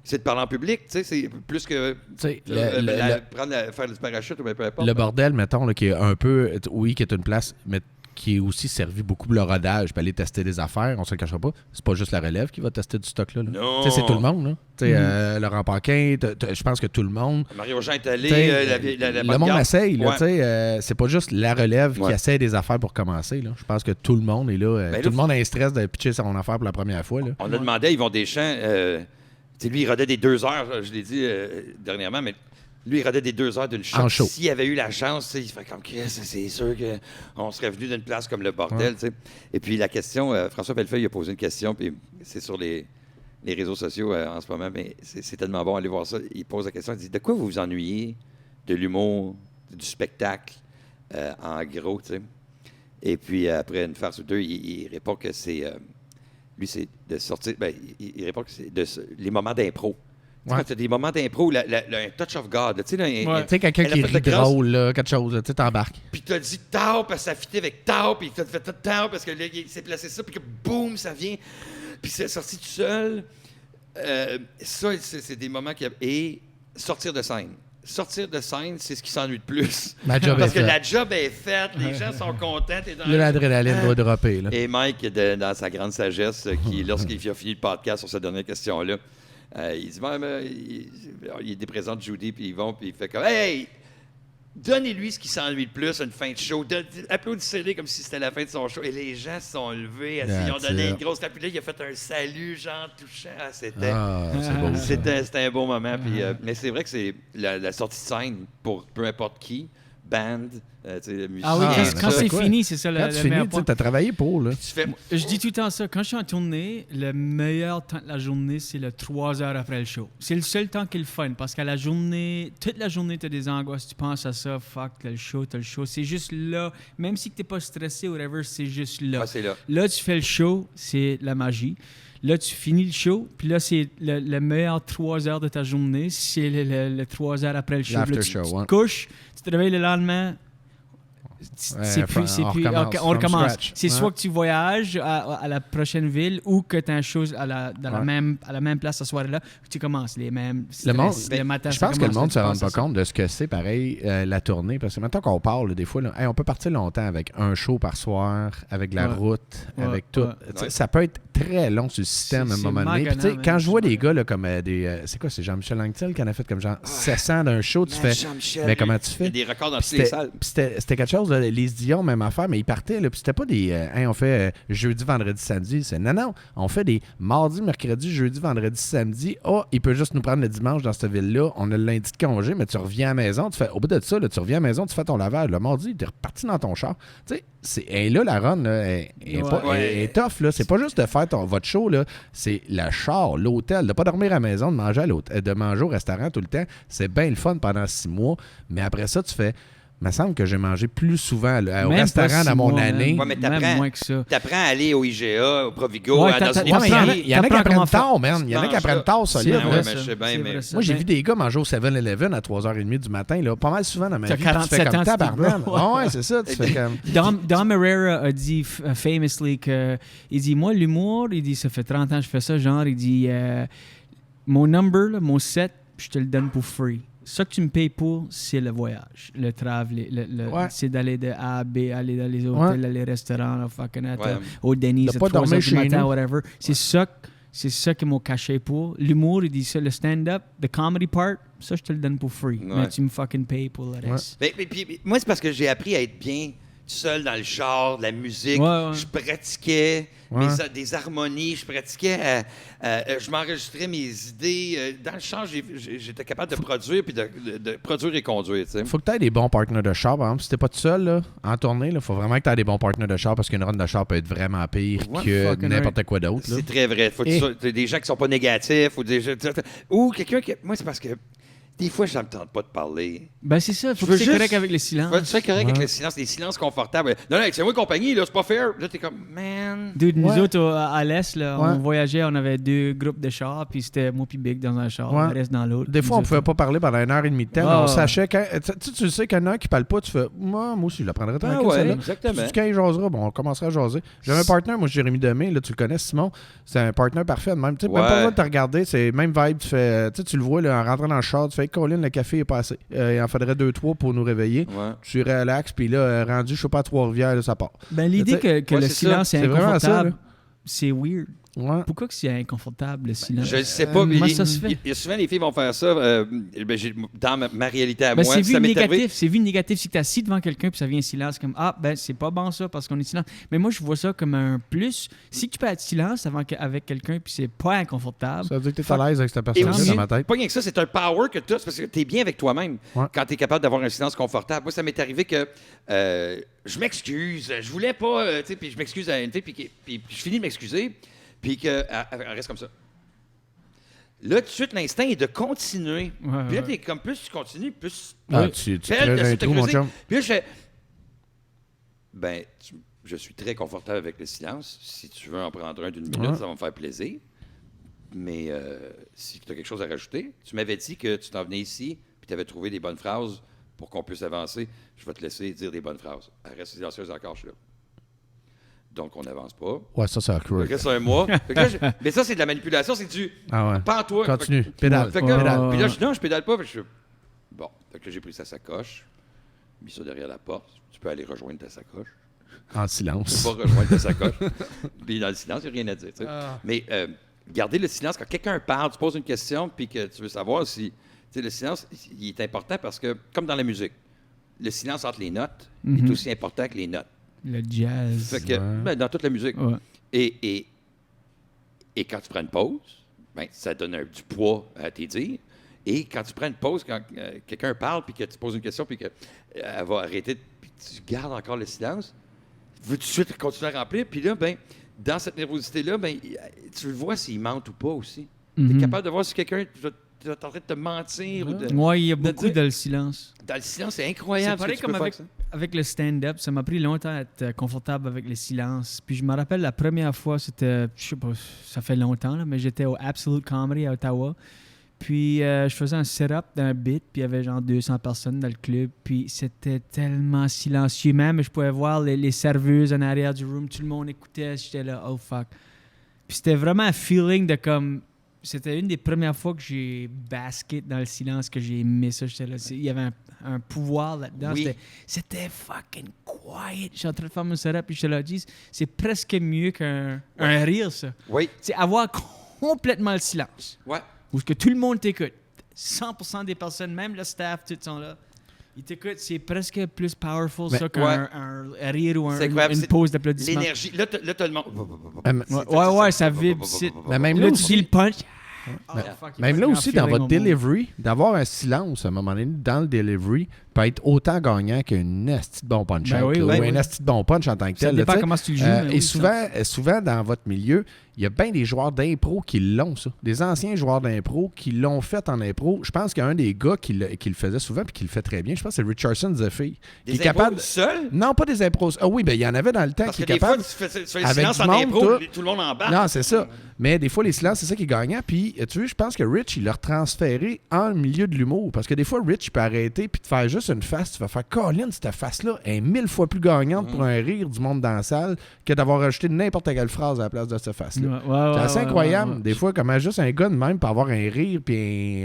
C'est de parler en public. C'est plus que faire du parachute ou peu importe. Le bordel, mettons, là, qui est un peu... Oui, qui est une place... Mais qui est aussi servi beaucoup pour le rodage, puis aller tester des affaires, on se le cachera pas. C'est pas juste la relève qui va tester du stock là. Non. C'est tout le monde. Là. Laurent Paquin, je pense que tout le monde. Mario Jean est allé, le monde essaye. C'est pas juste la relève qui essaie des affaires pour commencer. Là. Je pense que tout le monde est là. Tout le monde a un stress de pitcher son affaire pour la première fois. Là. On a demandé à Yvon Deschamps, lui, il rodait des 2 heures, je l'ai dit dernièrement, mais lui, il rodait des 2 heures d'une shot. S'il avait eu la chance, il ferait comme c'est sûr qu'on serait venu d'une place comme le bordel. Et puis la question, François Bellefeuille a posé une question, puis c'est sur les réseaux sociaux en ce moment, mais c'est tellement bon, allez voir ça. Il pose la question, il dit « De quoi vous vous ennuyez de l'humour, du spectacle, en gros, tu sais? » Et puis après une farce ou deux, il répond que c'est... lui, c'est de sortir... il répond que c'est les moments d'impro. Quand tu as des moments d'impro, un touch of God. Tu sais, quelqu'un qui rit drôle, là, quelque chose, tu t'embarques. Puis tu as dit tao parce que ça fitait avec tao, puis tu as fait tao parce que là, il s'est placé ça, puis que boum, ça vient. Puis c'est sorti tout seul. Ça, c'est des moments qui... Et sortir de scène. Sortir de scène, c'est ce qui s'ennuie de plus. Parce que la job est faite, les gens sont contents. L'adrénaline doit dropper. Là. Et Mike, dans sa grande sagesse, lorsqu'il a fini le podcast sur cette dernière question-là, il dit, il est présent de Judy, puis ils vont, puis il fait comme, hey, donnez-lui ce qui s'ennuie le plus à une fin de show. Applaudissez-les comme si c'était la fin de son show. Et les gens se sont levés, ils ont donné une grosse tape. Puis là, il a fait un salut, genre touchant. C'était un beau moment. Puis, mais c'est vrai que c'est la sortie de scène pour peu importe qui. band, tu sais, musicien. Ah oui, Ah, quand c'est c'est quoi? fini, c'est ça Quand le tu finis, meilleur tu point. as travaillé pour, là. Tu fais... Je dis tout le temps ça. Quand je suis en tournée, le meilleur temps de la journée, c'est le 3 heures après le show. C'est le seul temps qui est le fun parce qu'à la journée, toute la journée, tu as des angoisses. Tu penses à ça, fuck, t'as le show. C'est juste là. Même si tu n'es pas stressé ou whatever, c'est juste là. Ah, c'est là. Là, tu fais le show, c'est la magie. Là, tu finis le show, puis là, c'est le meilleur 3 heures de ta journée. C'est le 3 heures après le show. Là, L'after tu show, te ouais. couches, tu te réveilles le lendemain. C'est plus, on recommence. C'est soit que tu voyages à la prochaine ville ou que tu as une chose à la même place ce soir-là, que tu commences les mêmes. Le monde, le matin, je ça pense que le commence, monde tu ne se rend penses pas à ça. compte de ce que c'est, pareil, la tournée. Parce que maintenant qu'on parle, là, des fois, là, hey, on peut partir longtemps avec un show par soir, avec la Ouais. route, Ouais, avec tout. ouais. Tu sais, ça peut être très long sur le système à un C'est moment donné. Puis, tu sais, magalant, quand man. je vois des gars là, comme des. C'est quoi, c'est Jean-Michel Anctil qui en a fait comme genre 700 d'un show, tu fais. Jean-Michel, Mais comment tu il y a fais? des records dans Puis toutes les salles. c'était quelque chose, là, les Dion, même affaire, mais ils partaient, là, puis c'était pas des. Hey, on fait jeudi, vendredi, samedi. C'est non, on fait des mardi, mercredi, jeudi, vendredi, samedi. Il peut juste nous prendre le dimanche dans cette ville-là. On a le lundi de congé, mais tu reviens à la maison. Au bout de ça, là, tu reviens à la maison, tu fais ton lavage. Le mardi, tu es reparti dans ton char. Tu sais, là, la run, là, elle est tough, là. C'est pas juste de faire votre show, là. C'est le char, l'hôtel, de pas dormir à la maison, de manger de manger au restaurant tout le temps. C'est bien le fun pendant 6 mois. Mais après ça, tu fais. Il me semble que j'ai mangé plus souvent au Même restaurant pas dans 6 mon mois, année. même. Ouais, mais Même moins que ça. t'apprends à aller au IGA, au Provigo, Ouais, dans une ouais, mais épicerie. Il y en a qui T'apprends apprennent comment faire. tard, man. Il y en a qui apprennent tard, solide. C'est Ouais, là. vrai, mais je sais bien, c'est mais- vrai, ça. Moi, j'ai Mais- vu des gars manger au 7-Eleven à 3h30 du matin, là, pas mal souvent dans ma T'as vie. Puis tu 47 fais comme ans, tu tabarnak. dis, Ouais, c'est ça. Tu fais comme. Dom Herrera a dit famously que il dit moi l'humour, il dit ça fait 30 ans que je fais ça, genre il dit mon number, là, mon set, je te le donne pour free. Ce que tu me payes pour, c'est le voyage, le travel, Ouais. c'est d'aller de A à B, aller dans les hôtels, Ouais. les restaurants, là, fucking Ouais. au Denny's, De à pas 3 dormir heures du chez matin, nous. whatever. C'est ça qu'ils m'ont caché pour. L'humour, il dit ça, le stand-up, the comedy part, ça, je te le donne pour free. Ouais. Mais tu me fucking payes pour le reste. Puis, moi, c'est parce que j'ai appris à être bien tout seul dans le char, de la musique. Ouais, ouais. Je pratiquais Ouais. des harmonies, je pratiquais, je m'enregistrais mes idées. Dans le char, j'étais capable de produire, puis de produire et conduire, tu sais. Faut que tu aies des bons partenaires de char. Par exemple, si t'es pas tout seul là, en tournée, il faut vraiment que tu aies des bons partenaires de char parce qu'une run de char peut être vraiment pire Ouais, que fucking n'importe quoi d'autre. là. C'est très vrai. Faut que Et- t'aies des gens qui sont pas négatifs, ou quelqu'un qui... Moi, c'est parce que des fois, je ne me tente pas de parler. Ben c'est ça, faut Je veux que tu sois juste- correct avec le silence. Faut être correct avec Ouais. le silence, des silences confortables. Non, c'est moi compagnie, là, c'est pas fair. Là, t'es comme, man... Dude, nous Ouais. autres, à l'Est, là, Ouais. on voyageait, on avait 2 groupes de chars, puis c'était moi puis Big dans un char, Ouais. le reste dans l'autre. Des fois, on Nous pouvait autres, pas parler pendant 1h30 de temps. Ouais, mais on ouais. sachait quand. Tu sais, qu'il y en a un qui parle pas, tu fais moi aussi, je la prendrais tranquille. ouais, celle-là. exactement. Puis quand il jasera, bon, on commencera à jaser. J'avais un partner, moi, Jérémy Demé, là, tu le connais, Simon. C'est un partner parfait. Même, tu sais, même Ouais. pas besoin de te regarder, c'est même vibe. Tu fais, tu le vois là, en rentrant dans le char, tu fais Colin, le café est passé. Il en faudrait 2-3 pour nous réveiller. Ouais. Tu relaxes, puis là, rendu, je sais pas, à Trois-Rivières, là, ça part. Ben, l'idée Tu sais, que ouais, le c'est silence ça. est C'est vraiment ça, inconfortable, là. c'est weird. Ouais. Pourquoi que c'est inconfortable, le silence? Je ne sais pas, mais comment ça se fait? il y a souvent les filles vont faire ça. Dans ma réalité à Ben, moi, c'est vu ça m'est arrivé. négatif. C'est vu négatif. Si tu es assis devant quelqu'un puis ça vient silence, comme ah, ben c'est pas bon ça parce qu'on est silence. Mais moi, je vois ça comme un plus. Si tu peux être silence avec quelqu'un puis c'est pas inconfortable, Ça veut dire que t'es à l'aise avec cette Et personne-là aussi, dans ma tête. pas rien que ça, c'est un power que tu as, c'est parce que tu es bien avec toi-même Ouais. quand tu es capable d'avoir un silence confortable. Moi, ça m'est arrivé que je m'excuse, je voulais pas, tu sais, puis je m'excuse à une fille, puis je finis de m'excuser, puis qu'elle reste comme ça. Là, tout de suite, l'instinct est de continuer. Ouais, Puis là, ouais. t'es comme plus tu continues, plus... Ah, Ouais. tu Pelle, creuses un t'as trou, mon creusé. chum. Puis là, je fais... Ben, je suis très confortable avec le silence. Si tu veux en prendre un d'une minute, Ouais. ça va me faire plaisir. Mais si tu as quelque chose à rajouter, tu m'avais dit que tu t'en venais ici puis tu avais trouvé des bonnes phrases pour qu'on puisse avancer. Je vais te laisser dire des bonnes phrases. Elle reste silencieuse encore, je suis là. Donc, on n'avance pas. Ouais, ça a Il cru. reste un mois. Fait que là, mais ça, c'est de la manipulation. C'est du... Ah ouais. Pas en toi. Continue. Fait que- Pédale. Fait que là, Pédale. puis là, non, je pédale pas. Fait que je... Bon, fait que là, j'ai pris sa sacoche, mis ça derrière la porte. Tu peux aller rejoindre ta sacoche. En Tu silence. peux pas rejoindre ta sacoche. Puis dans le silence, il n'y a rien à dire. Tu sais. Mais garder le silence, quand quelqu'un parle, tu poses une question, puis que tu veux savoir si... Tu sais, le silence, il est important parce que, comme dans la musique, le silence entre les notes est aussi important que les notes. le jazz. Fait que, Ouais. ben, dans toute la musique. Ouais. Et quand tu prends une pause, ben, ça donne du poids à tes dires. Et quand tu prends une pause, quand quelqu'un parle, puis que tu poses une question, puis qu'elle va arrêter, puis tu gardes encore le silence, tu veux tout de suite continuer à remplir. Puis là, ben, dans cette nervosité-là, ben, tu le vois s'il ment ou pas aussi. Tu es capable de voir si quelqu'un est en train de te mentir. Oui, il y a beaucoup dans le silence. Dans le silence, c'est incroyable. C'est pareil comme avec le stand-up. Ça m'a pris longtemps à être confortable avec le silence. Puis je me rappelle la première fois, c'était, je sais pas, ça fait longtemps, là, mais j'étais au Absolute Comedy à Ottawa. Puis je faisais un setup d'un bit, puis il y avait genre 200 personnes dans le club. Puis c'était tellement silencieux. Même, je pouvais voir les serveuses en arrière du room. Tout le monde écoutait. J'étais là, oh fuck. Puis c'était vraiment un feeling de comme... C'était une des premières fois que j'ai basket dans le silence, que j'ai aimé ça. J'étais là, il y avait un pouvoir là-dedans. Oui. C'était fucking quiet. J'étais en train de faire mon setup, puis j'étais là, c'est presque mieux qu'un rire, ça. Oui. C'est avoir complètement le silence. Ouais. Où que tout le monde t'écoute. 100% des personnes, même le staff, tous sont là. Ils t'écoutent. C'est presque plus powerful, ça, qu'un un rire ou une pause d'applaudissement. L'énergie. Là, t'as le monde. Ouais, ça vibre. Mais même là, là tu dis le punch. Même là aussi, dans votre delivery, d'avoir un silence à un moment donné dans le delivery peut être autant gagnant qu'un asti de bon punch ou un asti de bon punch en tant que tel. Ça dépend comment tu le joues. Et souvent, dans votre milieu, il y a bien des joueurs d'impro qui l'ont, ça. Des anciens joueurs d'impro qui l'ont fait en impro. Je pense qu'il y a un des gars qui le faisait souvent et qui le fait très bien. Je pense que c'est Richardson Zephyr. Des impros seul? Non, pas des impros. Ah oui, ben il y en avait dans le temps qui est capable. Parce que des fois, tu fais le silence en impro, tout le monde embarque. Non, c'est ça. Mais des fois, les silences, c'est ça qui est gagnant. Puis, tu vois, je pense que Rich, il l'a transféré en milieu de l'humour. Parce que des fois, Rich, il peut arrêter puis te faire juste une face. Tu vas faire, Colin, cette face-là est 1000 fois plus gagnante pour un rire du monde dans la salle que d'avoir rajouté n'importe quelle phrase à la place de cette face-là. C'est assez incroyable. Des fois, comment juste un gars de même peut avoir un rire puis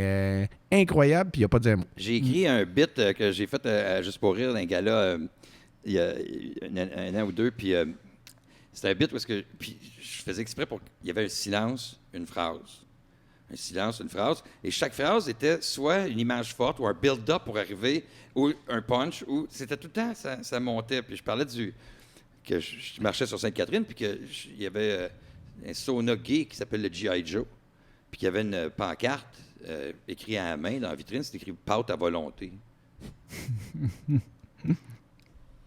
incroyable puis il n'y a pas de mot. J'ai écrit un bit que j'ai fait juste pour rire d'un gala il y a un an ou deux. Puis c'était un bit parce que puis je faisais exprès pour qu'il y avait un silence, une phrase. Un silence, une phrase. Et chaque phrase était soit une image forte ou un build-up pour arriver, ou un punch, ou c'était tout le temps, ça montait. Puis je parlais que je marchais sur Sainte-Catherine, puis qu'il y avait un sauna gay qui s'appelle le G.I. Joe, puis qu'il y avait une pancarte écrite à la main dans la vitrine, c'était écrit « Pâte à volonté ».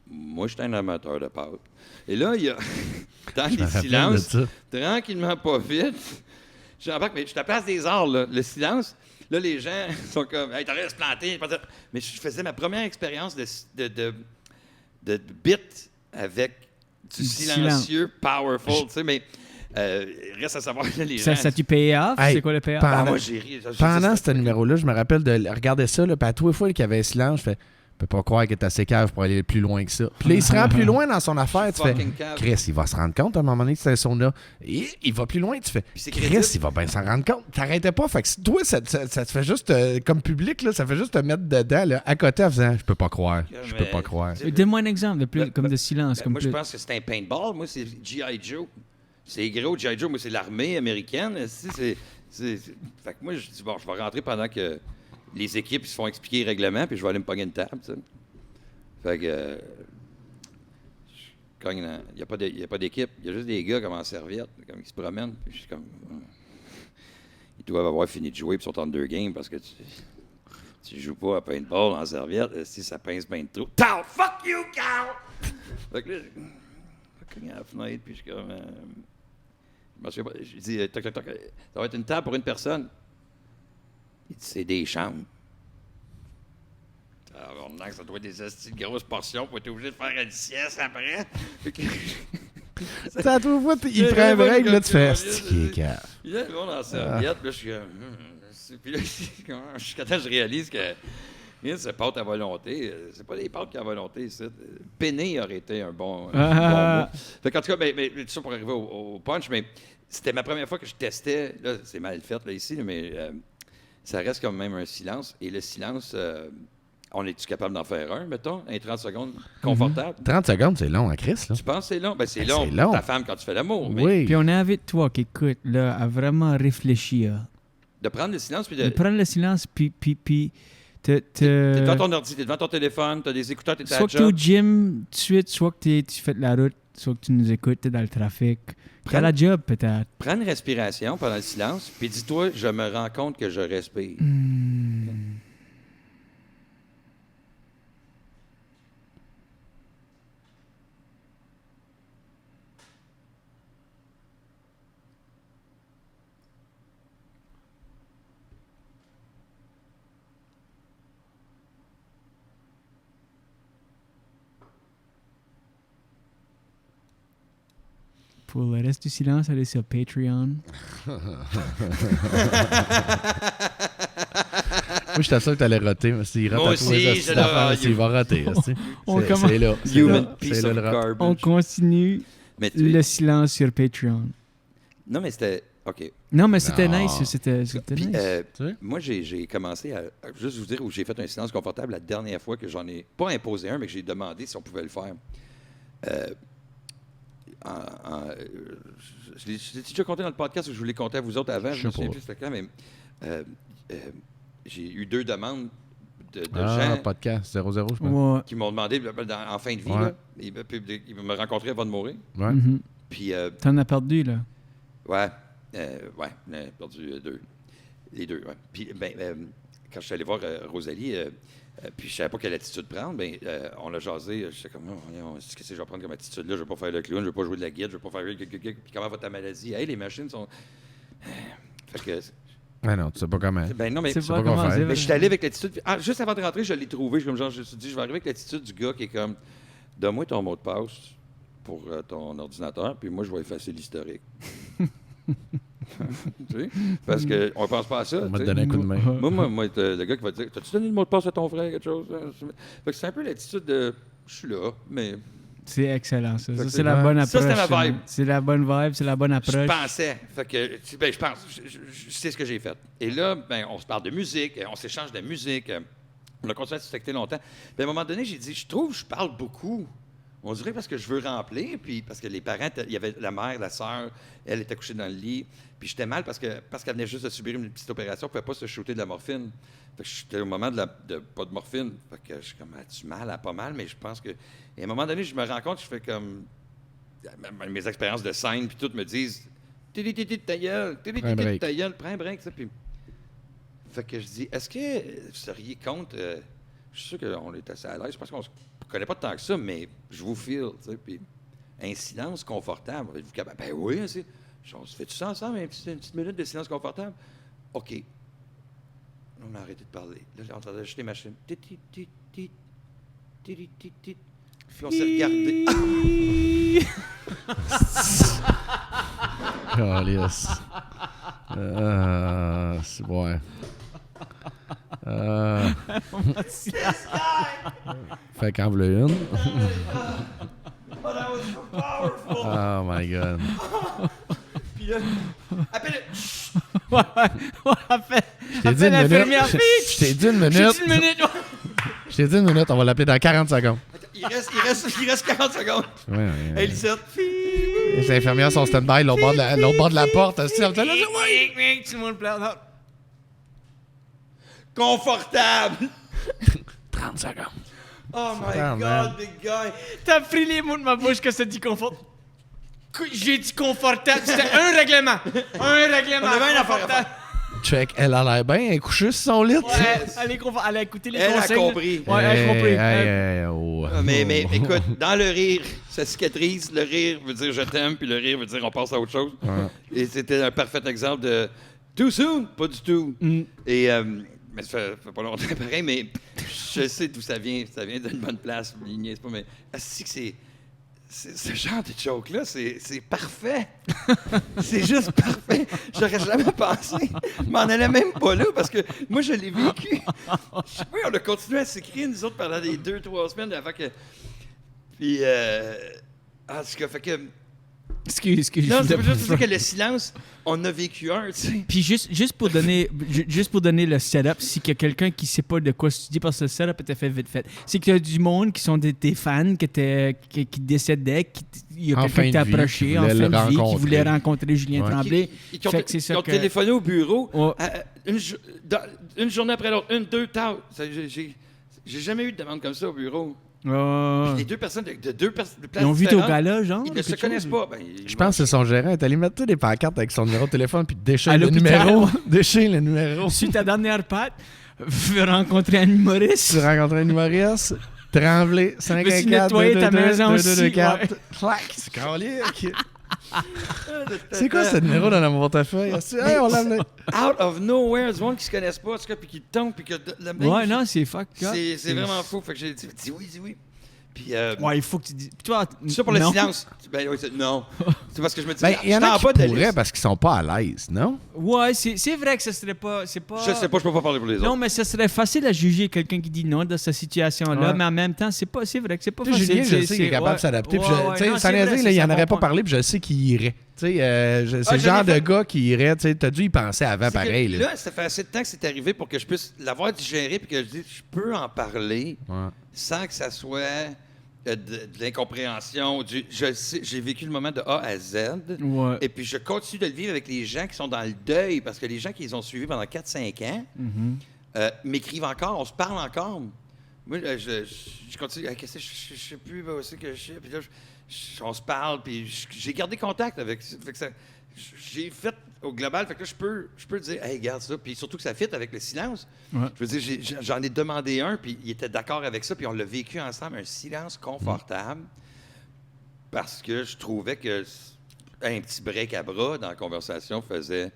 Moi, j'étais un amateur de pâte. Et là, il y a, dans les silences, tranquillement, pas vite, j'embarque, mais je suis à la place des arts, là. Le silence, là, les gens sont comme « Hey, t'aurais se planter ». Mais je faisais ma première expérience de bit avec du silencieux, powerful, tu sais, mais reste à savoir, là, les gens... Ça tu payé off? Hey, c'est quoi le pay off? moi, j'ai ri. Pendant ce numéro-là, je me rappelle de regarder ça, là, puis à tous les fois qu'il y avait un silence, je fais... Je peux pas croire qu'il est assez cave pour aller plus loin que ça. Puis là, il se rend plus loin dans son affaire. Tu fais, Chris, il va se rendre compte à un moment donné que c'est un son-là. Et il va plus loin. Tu fais, Chris, il va bien s'en rendre compte. T'arrêtais pas. Fait que toi, ça te fait juste, comme public, là, ça fait juste te mettre dedans, là, à côté, en faisant, je peux pas croire. Je peux pas croire. Donne-moi un exemple de plus, comme de silence. Moi, je pense que c'est un paintball. Moi, c'est G.I. Joe. C'est gros, G.I. Joe. Moi, c'est l'armée américaine. Fait que moi, je dis, bon, je vais rentrer pendant que les équipes se font expliquer les règlements, puis je vais aller me pogner une table, tu sais. Fait que je cogne il n'y a pas d'équipe, il y a juste des gars comme en serviette, comme qui se promènent, puis je suis comme... Ils doivent avoir fini de jouer, puis sont en 2 games, parce que tu joues pas à paintball en serviette, si ça pince bien trop. Tau! Fuck you, Carl! Fait que là, je cogne à la fenêtre, puis je suis comme... je dis, toc, toc, toc, ça va être une table pour une personne. Il dit, c'est des chambres. Alors, ça doit être des astuces de grosses portions pour être obligé de faire une sieste après. Ça, à tout fois, il prend un break, là, tu fais sticky, cave. Il y a le monde en serviette, puis là, je suis comme... Puis là, jusqu'à temps, je réalise que c'est pâte à volonté. C'est pas des pâtes qui à volonté, ça. Peiné aurait été un bon mot. Fait qu'en tout cas, mais tout ça pour arriver au punch, mais c'était ma première fois que je testais. Là, c'est mal fait, là, ici, mais ça reste quand même un silence. Et le silence... on est-tu capable d'en faire un, mettons, un 30 secondes confortable? 30 secondes, c'est long, hein, Chris, là? Tu penses que c'est long? Ben, c'est long pour ta femme quand tu fais l'amour. Oui. Mais... Puis on invite toi qui écoute, là, à vraiment réfléchir. De prendre le silence, puis de prendre le silence, puis t'es devant ton ordi, t'es devant ton téléphone, t'as des écouteurs, t'es à la job. Soit que t'es au gym tout de suite, soit que tu fais de la route, soit que tu nous écoutes, t'es dans le trafic. T'es à la job, peut-être. Prends une respiration pendant le silence, puis dis-toi, je me rends compte que je respire. Pour le reste du silence, allez sur Patreon. Moi, j'étais sûr que t'allais roter. Mais s'il rate Moi à tous les aussi, astuces je d'affaires, l'ai- il va roter. On C'est commence- là. c'est Human là, piece c'est of là le rap. On garbage. continue Mais le silence sur Patreon. Non, mais c'était... OK. Non, mais c'était Non. nice. C'était Puis, nice. Tu sais? moi, j'ai commencé à juste vous dire où j'ai fait un silence confortable la dernière fois que j'en ai pas imposé un, mais que j'ai demandé si on pouvait le faire. Je l'ai déjà compté dans le podcast ou je vous l'ai compté à vous autres avant. Je Je me sais souviens pas. plus c'était quand, mais j'ai eu 2 demandes de Ah, gens podcast 00, je pense. Ouais. qui m'ont demandé en fin de vie. Ouais. Là, ils me rencontraient avant de mourir. Ouais. Mhm. Puis, T'en as perdu, là. ouais, on a perdu 2. Les 2, ouais. Puis, quand je suis allé voir Rosalie, puis je savais pas quelle attitude prendre, on a jasé. J'étais comme, qu'est-ce que je vais prendre comme attitude là? Je vais pas faire le clown, je vais pas jouer de la guide, je vais pas faire. Puis comment va ta maladie? Hey, les machines sont. Fait que. Ouais, non, tu sais pas comment. Non, mais. C'est pas pas quoi comment faire. c'est Mais je suis allé avec l'attitude. Juste avant de rentrer, je l'ai trouvé. Je me suis dit, je vais arriver avec l'attitude du gars qui est comme, donne-moi ton mot de passe pour ton ordinateur, puis moi, je vais effacer l'historique. Tu sais? Parce qu'on ne pense pas à ça. On va tu te sais. donner un coup de main. Moi, le gars qui va te dire, t'as-tu donné le mot de passe à ton frère, quelque chose? Fait que c'est un peu l'attitude de, je suis là, mais C'est excellent, ça. Fait Ça, que c'est la bonne approche. ça, c'était ma vibe. C'est la bonne vibe, c'est la bonne je approche. pensais. Fait que, je pense, je sais ce que j'ai fait. Et là, on se parle de musique, on s'échange de musique. On a continué à se secter longtemps. Puis à un moment donné, j'ai dit, je trouve que je parle beaucoup. On dirait parce que je veux remplir, puis parce que les parents, il y avait la mère, la sœur, elle était couchée dans le lit. Puis j'étais mal parce qu'elle venait juste de subir une petite opération, elle ne pouvait pas se shooter de la morphine. Fait que j'étais au moment de pas de morphine. Fait que je suis comme, as-tu mal? Elle a pas mal, mais je pense que. Et à un moment donné, je me rends compte, je fais comme. Mes expériences de scène, puis toutes me disent, ta gueule, ta gueule, prends un break, ça. Puis. Fait que je dis, est-ce que vous seriez contre. Je suis sûr qu'on est assez à l'aise, parce qu'on se connaît pas tant que ça, mais je vous feel, tu sais. Puis un silence confortable. Êtes-vous capable? Ben oui, c'est. On se fait-tu ça ensemble, une petite minute de silence confortable? OK. On a arrêté de parler. Là, on entendait juste les machines. Puis on s'est regardé. Calice. C'est ouais. Fait qu'en voilà une. Oh, that was so powerful! Oh my God. Puis là, appelle. Je t'ai dit une minute. Je t'ai dit une minute. Je t'ai dit une minute, on va l'appeler dans 40 secondes. Il reste 40 secondes. Ouais, Hey, Lisette. Les infirmières sont stand-by, l'autre bord de la porte. Confortable. 30 secondes. Oh my Ah, God, man. big guy. T'as pris les mots de ma bouche que ça dit confort. J'ai dit confortable. C'était un règlement. Un règlement. On avait une affaire à confortable. Check, elle a l'air bien, elle est couchée sur son lit. Ouais, elle a écouté les Elle a conseils. compris. Ouais, elle a compris. Mais écoute, dans le rire, ça cicatrise. Le rire veut dire je t'aime, puis le rire veut dire on passe à autre chose. Ouais. Et c'était un parfait exemple de too soon, pas du tout. Et mais ça fait pas longtemps pareil, mais je sais d'où ça vient. Ça vient d'une bonne place. Il niaise pas, mais si que ce genre de joke-là, c'est parfait. C'est juste parfait. J'aurais jamais pensé. Je m'en allais même pas là parce que moi, je l'ai vécu. Oui, on a continué à s'écrire, nous autres, pendant les 2-3 semaines avant que. Puis, en tout cas, fait que. Excuse. Non, c'est juste dire que le silence, on a vécu un, tu sais. Puis juste pour donner le setup, si qu'il y a quelqu'un qui sait pas de quoi tu dis parce que le setup était fait vite fait, c'est qu'il y a du monde qui sont des fans qui décédaient, il y a En quelqu'un qui t'a fin de vie, approché qui en voulait fin le de vie, qui rencontrer. voulait rencontrer Julien Ouais. Tremblay. Ils ont, Fait que c'est ça ils ont que- téléphoné au bureau. Ouais. Une journée après l'autre, 1, 2, tard. J'ai jamais eu de demande comme ça au bureau. Puis les deux personnes de deux places Ils ont vu ton différentes, gala, genre? ils ne se connaissent pas. Ben, Je pense que c'est son gérant. Il est allé mettre des pancartes avec son numéro de téléphone puis déchire À le l'hôpital. numéro. Déchire le numéro. Sur ta dernière patte, veux rencontrer un humoriste. Tu rencontres un humoriste, Tremblay, Me suis 514 nettoyé ta maison aussi, 2224. Clac, c'est calique. C'est quoi ce numéro dans mon portefeuille? Hey, on l'a amené. Out of nowhere, du monde qui se connaissent pas, en tout cas, puis qui tombent, puis que le mec, Ouais, non, c'est fuck. c'est vraiment fou. Fait que j'ai dit oui, dis oui. Puis, Ouais, il faut que tu dis. Toi, ça pour le non. silence. Ben, oui, non. C'est parce que je me dis, Ben, il y en j'étais a en qui bas de la pourraient liste. parce qu'ils sont pas à l'aise, non? Ouais, c'est vrai que ce serait pas. C'est pas... Je sais pas, je peux pas parler pour les autres. Non, mais ce serait facile à juger quelqu'un qui dit non dans cette situation-là, Ouais. mais en même temps, c'est vrai que c'est pas Tu sais, facile. Julien, je sais qu'il est capable de s'adapter. Puis Ouais, tu sais, non, sans c'est vrai, niaiser, ça, là, il c'est en un aurait bon pas point. parlé, puis je sais qu'il irait. Tu sais, c'est le j'en ai genre de fait- gars qui irait. Tu sais, t'as dû y penser avant, C'est que pareil. Là. là, ça fait assez de temps que c'est arrivé pour que je puisse l'avoir digéré puis que je dise, je peux en parler Ouais. sans que ça soit de l'incompréhension. J'ai vécu le moment de A à Z. Ouais. Et puis, je continue de le vivre avec les gens qui sont dans le deuil parce que les gens qui les ont suivis pendant 4-5 ans m'écrivent encore, on se parle encore. Moi, je continue. Qu'est-ce que je sais plus où c'est que je sais. Puis là, on se parle, puis j'ai gardé contact avec. Fait que ça, j'ai fait au global, fait que là, je peux dire, hey, regarde ça. Puis surtout que ça fit avec le silence. Ouais. Je veux dire, j'en ai demandé un, puis il était d'accord avec ça, puis on l'a vécu ensemble, un silence confortable, parce que je trouvais que un petit break à bras dans la conversation faisait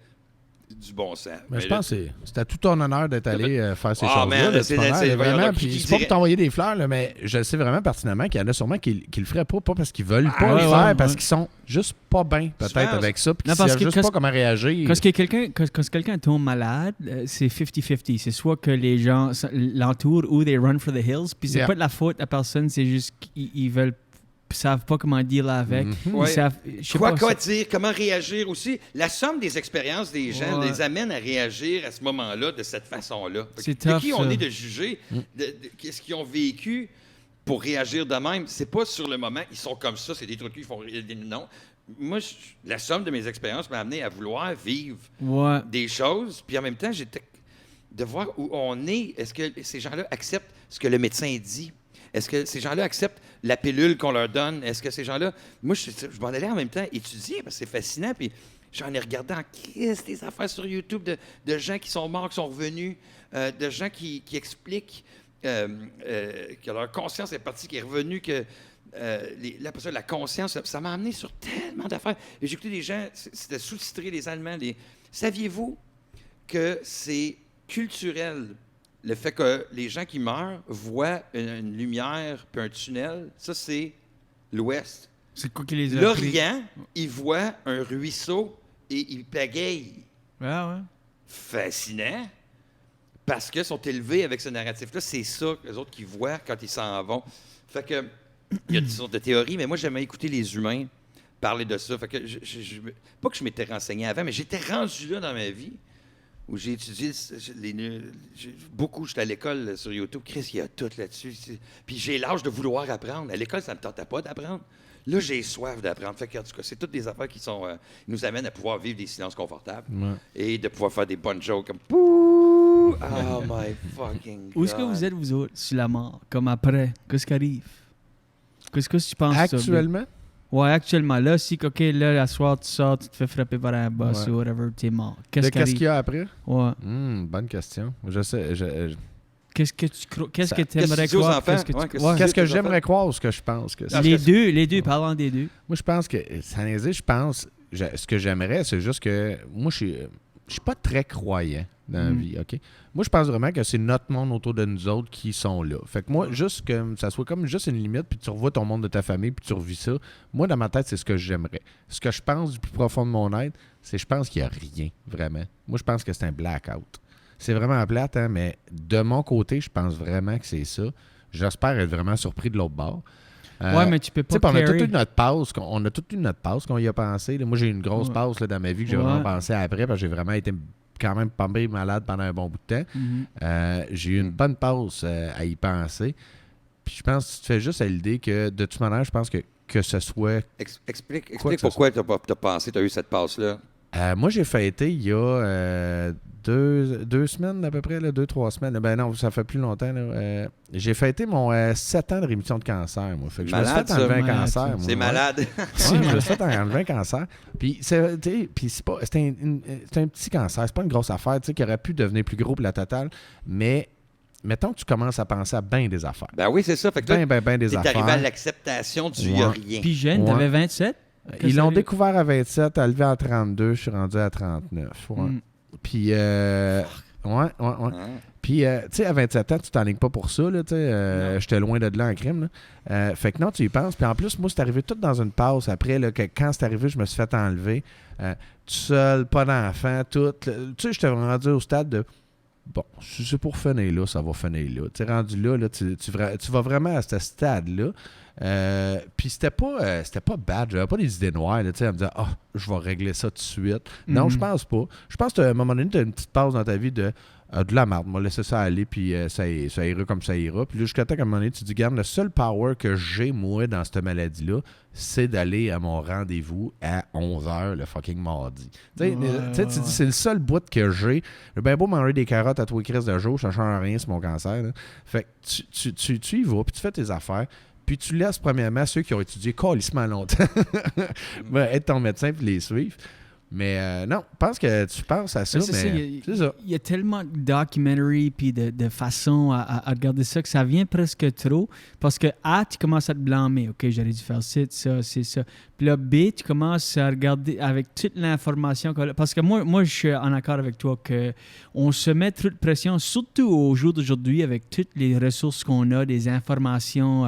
du bon sens. Mais je pense que c'est à tout ton honneur d'être allé faire ces Ah, choses-là. man, là, c'est- tu comprends, c'est- là, vraiment. voyons, Puis qui c'est pas pour dirait- t'envoyer des fleurs, là, mais je sais vraiment pertinemment qu'il y en a sûrement qui le feraient pas parce qu'ils veulent pas ouais, le faire, ouais, parce ouais. qu'ils sont juste pas bien, peut-être, Souvent, avec ça, puis Non, qu'ils parce savent que juste quand- pas comment réagir. Quand quelqu'un tombe malade, c'est 50-50. C'est soit que les gens l'entourent ou they run for the hills. Puis c'est Yeah. pas de la faute à personne, c'est juste qu'ils veulent savent pas comment dealer avec. Ils Ouais. savent, je sais Quoi pas, dire, comment réagir aussi. La somme des expériences des gens Ouais. les amène à réagir à ce moment-là de cette façon-là. Fait que C'est de tough, qui on ça. est de juger, de qu'est-ce qu'ils ont vécu pour réagir de même. C'est pas sur le moment, ils sont comme ça, c'est des trucs qu'ils font. Non. Moi, la somme de mes expériences m'a amené à vouloir vivre Ouais. des choses, puis en même temps, j'étais de voir où on est. Est-ce que ces gens-là acceptent ce que le médecin dit? Est-ce que ces gens-là acceptent la pilule qu'on leur donne? Est-ce que ces gens-là... Moi, je m'en allais en même temps étudier, parce que c'est fascinant, puis j'en ai regardé en crise des affaires sur YouTube de gens qui sont morts, qui sont revenus, de gens qui expliquent que leur conscience est partie, qui est revenue, que... après ça, la conscience, ça m'a amené sur tellement d'affaires. Et j'ai écouté des gens, c'était sous-titré les Allemands. Saviez-vous que c'est culturel, le fait que les gens qui meurent voient une lumière puis un tunnel? Ça, c'est l'Ouest. C'est quoi qui les a pris? L'Orient, ils voient un ruisseau et ils pagayent. Ouais, ouais. Fascinant. Parce qu'ils sont élevés avec ce narratif-là. C'est ça que les autres qui voient quand ils s'en vont. Fait que, il y a toutes sortes de théories, mais moi, j'aimais écouter les humains parler de ça. Fait que pas que je m'étais renseigné avant, mais j'étais rendu là dans ma vie où j'ai étudié beaucoup. J'étais à l'école sur YouTube. Chris, il y a tout là-dessus. Puis j'ai l'âge de vouloir apprendre. À l'école, ça ne me tentait pas d'apprendre. Là, j'ai soif d'apprendre. Fait que, en tout cas, c'est toutes des affaires qui nous amènent à pouvoir vivre des silences confortables et de pouvoir faire des bonnes jokes comme Pouh! Oh my fucking God. Où est-ce que vous êtes, vous autres, sur la mort? Comme après? Qu'est-ce qui arrive? Qu'est-ce que tu penses de ça, Actuellement? Ouais, actuellement. Là, si, OK, là, la soir, tu sors, tu te fais frapper par un boss Ouais. ou whatever, t'es mort. De Qu'est-ce qui qu'est-ce arrive? qu'il y a après? Ouais. Bonne question. Je sais. Qu'est-ce que tu crois? Qu'est-ce que tu qu'est-ce que aimerais tu dis aux croire? enfants? Qu'est-ce que Ouais, tu qu'est-ce ouais. que Qu'est-ce que tes j'aimerais enfants? croire ou ce que je pense que c'est? Les deux, parlons des deux. Moi, je pense que, sans niaiser, je pense, ce que j'aimerais, c'est juste que moi, je suis pas très croyant dans la vie, OK? Moi, je pense vraiment que c'est notre monde autour de nous autres qui sont là. Fait que moi, juste que ça soit comme juste une limite, puis tu revois ton monde de ta famille, puis tu revis ça. Moi, dans ma tête, c'est ce que j'aimerais. Ce que je pense du plus profond de mon être, c'est je pense qu'il n'y a rien, vraiment. Moi, je pense que c'est un blackout. C'est vraiment plate, hein, mais de mon côté, je pense vraiment que c'est ça. J'espère être vraiment surpris de l'autre bord. Ouais, mais tu peux Tu sais, pas on a carry. tout eu notre pause. On a tout eu notre pause qu'on y a pensé. Là, moi, j'ai eu une grosse Ouais. pause là, dans ma vie que j'ai Ouais. vraiment pensé après parce que j'ai vraiment été quand même pas mal malade pendant un bon bout de temps. J'ai eu une bonne pause à y penser. Puis je pense que tu te fais juste à l'idée que, de toute manière, je pense que ce soit... Explique Quoi que ce pourquoi tu as pensé, tu as eu cette passe-là. Moi, j'ai fêté il y a 2 semaines à peu près, 2-3 semaines. Ben non, ça fait plus longtemps. Là. J'ai fêté mon 7 ans de rémission de cancer, moi. Fait que je me suis fait enlever un cancer. Moi, c'est malade. Ouais, je me suis fait enlever un cancer. Puis c'est un petit cancer. C'est pas une grosse affaire, qui aurait pu devenir plus gros pour la totale. Mais mettons que tu commences à penser à bien des affaires. Ben oui, c'est ça. Fait que toi, ben des t'es affaires. arrivé à l'acceptation du y a rien. Puis jeune, Ouais. t'avais 27? Ils l'ont découvert à 27, enlevé à 32, je suis rendu à 39. Ouais. Puis, ouais. Puis, tu sais, à 27 ans, tu t'enlignes pas pour ça, là, tu sais. J'étais loin de là en crime, là. Fait que non, tu y penses. Puis en plus, moi, c'est arrivé tout dans une pause. Après, là, que quand c'est arrivé, je me suis fait enlever. Tout seul, pas d'enfant, tout. Tu sais, j'étais rendu au stade de... Bon, si c'est pour finir là, ça va finir là. Tu es rendu là, tu vas vraiment à ce stade-là. Puis c'était pas bad, j'avais pas des idées noires, là, à me dire je vais régler ça tout de suite. Non, je pense pas. Je pense qu'à un moment donné, tu as une petite pause dans ta vie de la merde, on va laisser ça aller, puis ça ira comme ça ira. Puis là, jusqu'à temps qu'à un moment donné, tu te dis, regarde, le seul power que j'ai, moi, dans cette maladie-là, c'est d'aller à mon rendez-vous à 11h le fucking mardi. Tu sais, tu dis, c'est le seul bout que j'ai. J'ai bien beau manger des carottes à tous les crises de jour, ça change rien sur mon cancer. Là. Fait que tu y vas, puis tu fais tes affaires. Puis tu laisses, premièrement, ceux qui ont étudié calissement longtemps être ton médecin puis les suivre. Mais non, je pense que tu penses à ça, mais c'est ça. Il y a tellement de documentaries puis de façons à regarder ça que ça vient presque trop. Parce que A, tu commences à te blâmer. OK, j'aurais dû faire ça, c'est ça. Puis là, B, tu commences à regarder avec toute l'information. Parce que moi, je suis en accord avec toi qu'on se met trop de pression, surtout au jour d'aujourd'hui, avec toutes les ressources qu'on a, des informations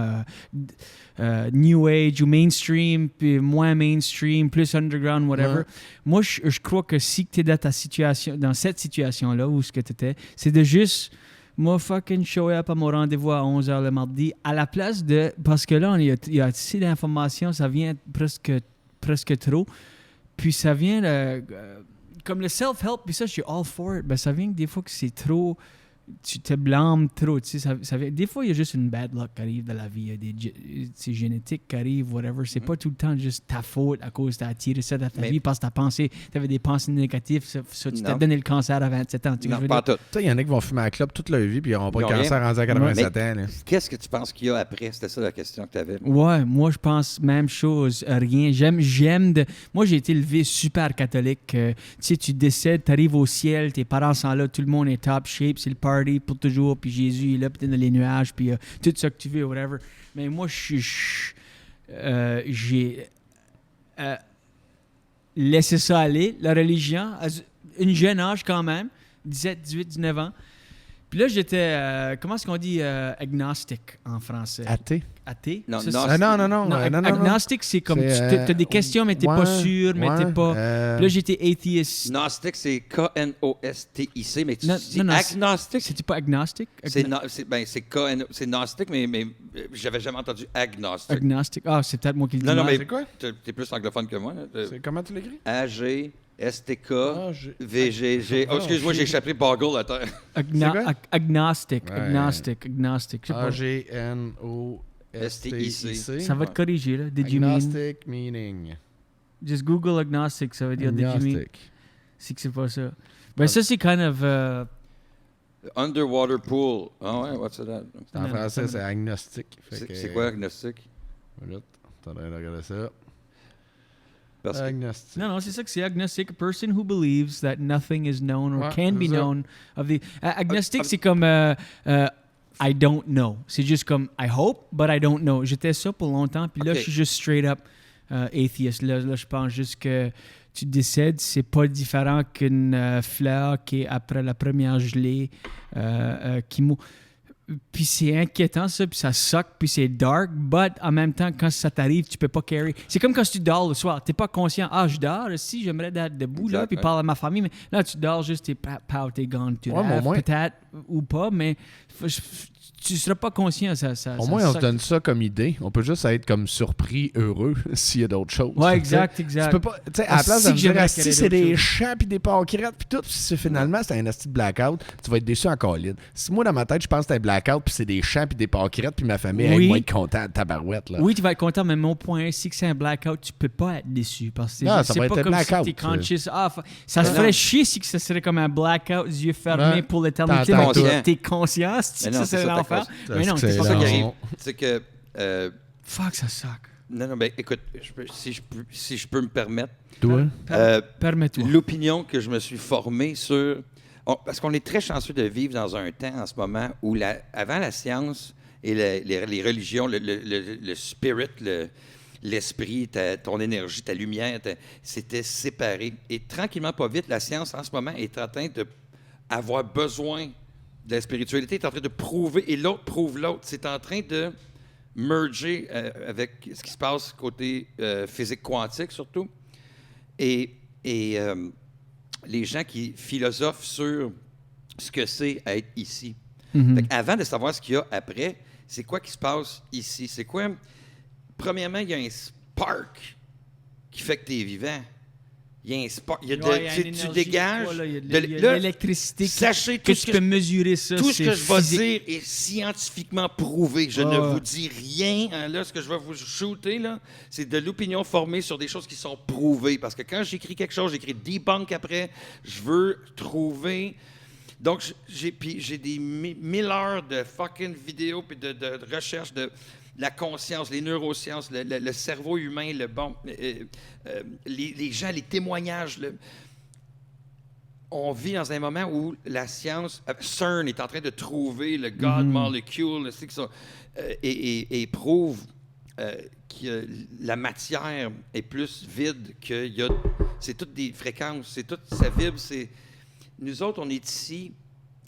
New Age ou mainstream, puis moins mainstream, plus underground, whatever. Ouais. Moi, je crois que si tu es dans cette situation-là, où ce que tu étais, c'est de juste... Moi, fucking show up à mon rendez-vous à 11h le mardi, à la place de... Parce que là, il y a assez d'informations, ça vient presque trop. Puis ça vient... comme le self-help, puis ça, je suis all for it. Ben, ça vient que des fois que c'est trop... Tu te blâmes trop, tu sais, ça vient, des fois, il y a juste une bad luck qui arrive dans la vie, il y a des génétiques qui arrivent, whatever. C'est pas tout le temps juste ta faute à cause que tu as attiré ça dans ta vie parce que tu avais des pensées négatives, ça tu t'es donné le cancer à 27 ans. Non, pas tout. Il y en a qui vont fumer à la clope toute leur vie puis ils n'auront pas de cancer rendu à 87 ans. Là. Qu'est-ce que tu penses qu'il y a après? C'était ça la question que tu avais. Ouais, moi, je pense même chose, rien. J'aime de... Moi, j'ai été élevé super catholique. Tu sais, tu décèdes, tu arrives au ciel, tes parents sont là, tout le monde est top shape, c'est le party pour toujours, puis Jésus est là, puis t'es dans les nuages, puis tout ça que tu veux, whatever. Mais moi, j'ai laissé ça aller, la religion, à un jeune âge quand même, 17, 18, 19 ans. Puis là, j'étais, comment est-ce qu'on dit agnostique en français? Athée? Non, non. Agnostique, c'est comme tu as des questions, mais t'es pas sûr, mais t'es pas... Puis là, j'étais atheist. Gnostic, c'est K-N-O-S-T-I-C, mais tu dis agnostic? C'était pas agnostic? C'est gnostic, mais j'avais jamais entendu agnostic. Agnostic. Ah, c'est peut-être moi qui le dis. Non, mais c'est quoi? T'es plus anglophone que moi. Comment tu l'écris? A-G... S-T-K-V-G-G. Oh, excuse-moi, j'ai échappé Boggle à terre. Agnostic. A-G-N-O-S-T-I-C. Ça va te corriger, là. Agnostic meaning. Just Google agnostic, ça veut dire did you mean? C'est que c'est pas ça. Ben ça, c'est kind of... Underwater pool. Ah ouais, what's that? En français, c'est agnostic. C'est quoi agnostic? Attendez, regarder ça. Agnostic. Non, c'est ça que c'est agnostic. A person who believes that nothing is known or can be known of the... agnostic, c'est comme I don't know. C'est juste comme I hope, but I don't know. J'étais ça pour longtemps, puis là, je suis juste straight up atheist. Là, je pense juste que tu décèdes, c'est pas différent qu'une fleur qui est après la première gelée qui mourut. Puis c'est inquiétant ça, puis ça suck, puis c'est dark, but en même temps, quand ça t'arrive, tu peux pas carry. C'est comme quand tu dors le soir, t'es pas conscient, je dors, si j'aimerais être debout, là, puis parler à ma famille, mais là, tu dors juste, t'es gone, tu rêves, peut-être ou pas, mais tu seras pas conscient. Au moins, on se donne ça comme idée. On peut juste être comme surpris, heureux, s'il y a d'autres choses. Ouais, exact. Tu peux pas, tu sais, à la place de me dire, si c'est des champs puis des pâquerettes puis tout, si finalement c'est un asti de blackout, tu vas être déçu en colline. Si moi, dans ma tête, je pense que c'est un blackout puis c'est des champs puis des pâquerettes puis ma famille, elle va être contente de tabarouette. Là. Oui, tu vas être content, mais mon point, si c'est un blackout, tu peux pas être déçu. Parce que ça va pas être comme blackout, si t'es conscious. Ça se ferait chier si ce serait comme un blackout, yeux fermés pour l'éternité. T'es conscient, si ça serait l'enfer. Mais non, c'est pas ça qui arrive. C'est que... Fuck, ça suck. Non, mais écoute, si je peux me permettre... Toi? Permets-toi. L'opinion que je me suis formée sur... parce qu'on est très chanceux de vivre dans un temps en ce moment où, avant la science et les religions, le spirit, l'esprit, ton énergie, ta lumière, c'était séparé. Et tranquillement, pas vite, la science en ce moment est en train d'avoir besoin de la spiritualité, est en train de prouver, et l'autre prouve l'autre. C'est en train de merger avec ce qui se passe côté physique quantique, surtout. Et les gens qui philosophent sur ce que c'est être ici. Avant de savoir ce qu'il y a après, c'est quoi qui se passe ici? C'est quoi? Premièrement, il y a un spark qui fait que tu es vivant. Il y a un spark. Tu dégages. Il y a de l'électricité. Sachez que tu peux mesurer ça. Tout ce que je vais dire est scientifiquement prouvé. Je ne vous dis rien. Là, ce que je vais vous shooter, là, c'est de l'opinion formée sur des choses qui sont prouvées. Parce que quand j'écris quelque chose, j'écris debunk après. Je veux trouver. Donc, j'ai des 1000 heures de fucking vidéos puis de recherche de la conscience, les neurosciences, le cerveau humain, les gens, les témoignages. On vit dans un moment où la science, CERN est en train de trouver le God Molecule, et prouve que la matière est plus vide c'est toutes des fréquences, c'est tout, ça vibre, nous autres, on est ici.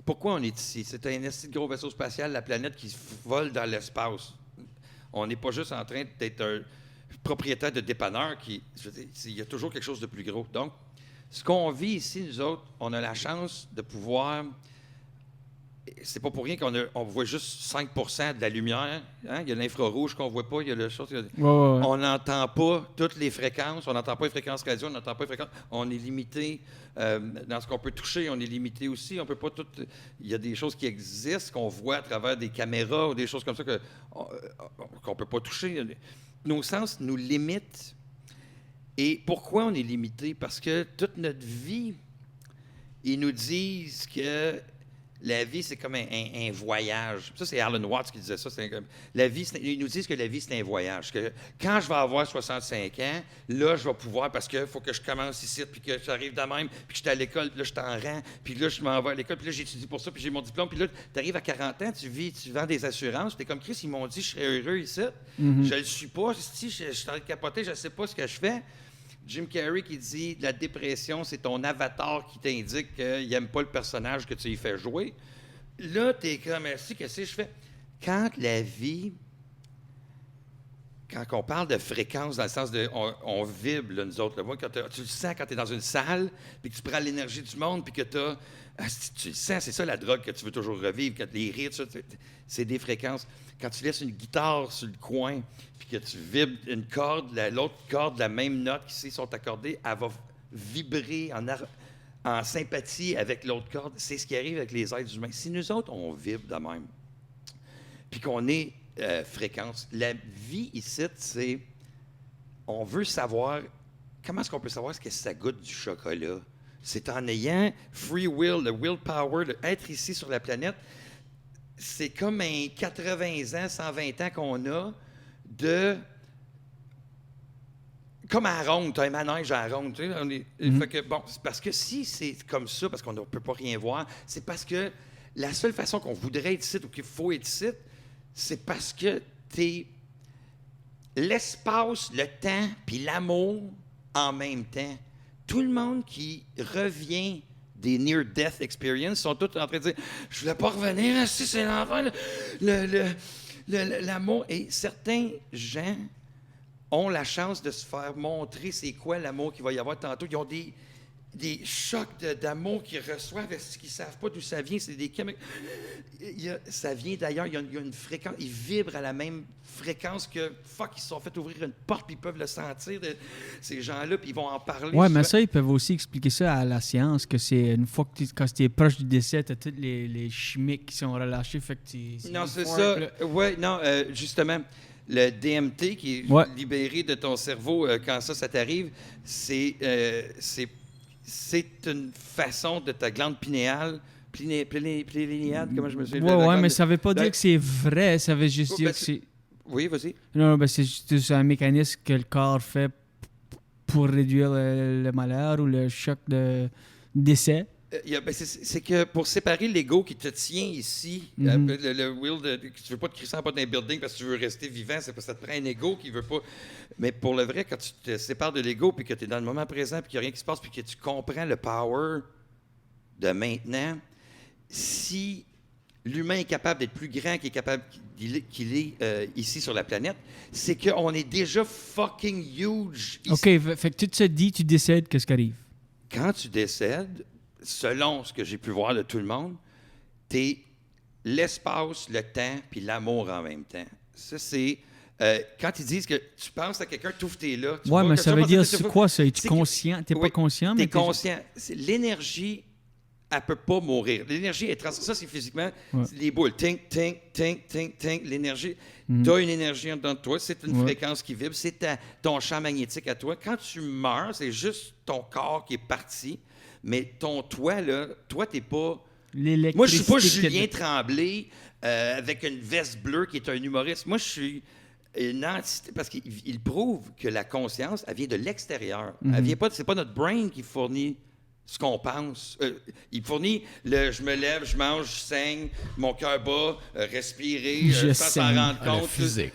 Pourquoi on est ici? C'est un gros vaisseau spatial, la planète qui vole dans l'espace. On n'est pas juste en train d'être un propriétaire de dépanneur il y a toujours quelque chose de plus gros. Donc, ce qu'on vit ici, nous autres, on a la chance de pouvoir... C'est pas pour rien qu'on voit juste 5 % de la lumière. Hein? Il y a l'infrarouge qu'on voit pas, il y a le chose... On n'entend pas toutes les fréquences, on n'entend pas les fréquences radio, on n'entend pas les fréquences... On est limité dans ce qu'on peut toucher, on est limité aussi. On peut pas tout... Il y a des choses qui existent, qu'on voit à travers des caméras ou des choses comme ça qu'on peut pas toucher. Nos sens nous limitent. Et pourquoi on est limité? Parce que toute notre vie, ils nous disent que la vie, c'est comme un voyage. Ça, c'est Alan Watts qui disait ça. Ils nous disent que la vie, c'est un voyage. Que quand je vais avoir 65 ans, là, je vais pouvoir, parce qu'il faut que je commence ici, puis que j'arrive de même, puis que je suis à l'école, puis là, je suis en rang, puis là, je m'en vais à l'école, puis là, j'étudie pour ça, puis j'ai mon diplôme, puis là, tu arrives à 40 ans, tu vends des assurances, puis t'es comme Chris, ils m'ont dit, je serais heureux ici. Je le suis pas. Si je suis en train de capoter, je ne sais pas ce que je fais. Jim Carrey qui dit la dépression, c'est ton avatar qui t'indique qu'il n'aime pas le personnage que tu y fais jouer. Là, tu es comme, merci, qu'est-ce que je fais? Quand la vie, quand on parle de fréquence, dans le sens de on vibre, là, nous autres, là, moi, tu le sens quand tu es dans une salle, puis que tu prends l'énergie du monde, puis que tu as. Tu le sens, c'est ça la drogue que tu veux toujours revivre, quand les rires, c'est des fréquences. Quand tu laisses une guitare sur le coin, puis que tu vibres une corde, l'autre corde, la même note qui sont accordées, elle va vibrer en sympathie avec l'autre corde. C'est ce qui arrive avec les êtres humains. Si nous autres, on vibre de même, puis qu'on est fréquence, la vie ici, c'est... On veut savoir... Comment est-ce qu'on peut savoir ce que ça goûte du chocolat? C'est en ayant free will, le willpower, être ici sur la planète. C'est comme un 80 ans, 120 ans qu'on a de... Comme à Ronde, tu as un manège à Ronde. Tu sais, fait que, bon, c'est parce que si c'est comme ça, parce qu'on ne peut pas rien voir, c'est parce que la seule façon qu'on voudrait être ici ou qu'il faut être ici, c'est parce que t'es l'espace, le temps, puis l'amour en même temps. Tout le monde qui revient des near-death experiences sont tous en train de dire « Je ne voulais pas revenir, si c'est l'enfer, l'amour. » Et certains gens ont la chance de se faire montrer c'est quoi l'amour qu'il va y avoir tantôt. Ils ont des chocs d'amour qu'ils reçoivent, qu'ils ne savent pas d'où ça vient. C'est des ça vient d'ailleurs, il y a une fréquence, ils vibrent à la même fréquence que, ils se sont fait ouvrir une porte, puis ils peuvent le sentir, ces gens-là, puis ils vont en parler. Ouais, mais ça, ils peuvent aussi expliquer ça à la science, que c'est une fois que quand tu es proche du décès, tu as tous les chimiques qui sont relâchés, fait que non, c'est ça. Oui, non, justement. Le DMT qui est libéré de ton cerveau quand ça t'arrive, c'est une façon de ta glande pinéale, comment je me souviens? Oui, mais ça veut pas dire que c'est vrai, ça veut juste dire que c'est... Oui, vas-y. Non, c'est juste un mécanisme que le corps fait pour réduire le malheur ou le choc de décès. C'est que pour séparer l'ego qui te tient ici, le will, tu veux pas te crisser en bas d'un building parce que tu veux rester vivant, c'est parce que ça te prend un ego qui veut pas. Mais pour le vrai, quand tu te sépares de l'ego puis que tu es dans le moment présent puis qu'il n'y a rien qui se passe puis que tu comprends le power de maintenant, si l'humain est capable d'être plus grand qu'il est ici sur la planète, c'est qu'on est déjà fucking huge ici. OK, fait que tu te dis, tu décèdes, qu'est-ce qui arrive? Quand tu décèdes, selon ce que j'ai pu voir de tout le monde, t'es l'espace, le temps, puis l'amour en même temps. Ça, c'est... quand ils disent que tu penses à quelqu'un, tu ouvres tes là. Ouais, mais ça veut dire, c'est quoi ça? Es-tu conscient? T'es pas conscient? T'es conscient. L'énergie, elle peut pas mourir. L'énergie est ça, c'est physiquement. C'est les boules. Tink, tink, tink, tink, tink. L'énergie. T'as une énergie en dedans de toi. C'est une fréquence qui vibre. C'est ton champ magnétique à toi. Quand tu meurs, c'est juste ton corps qui est parti. Mais toi, t'es pas... Moi, je suis pas Julien Tremblay avec une veste bleue qui est un humoriste. Moi, je suis une entité... Parce qu'il prouve que la conscience, elle vient de l'extérieur. Elle vient pas... C'est pas notre brain qui fournit ce qu'on pense. Il fournit je me lève, je mange, je saigne, mon cœur bat, respirer, sans s'en rendre compte.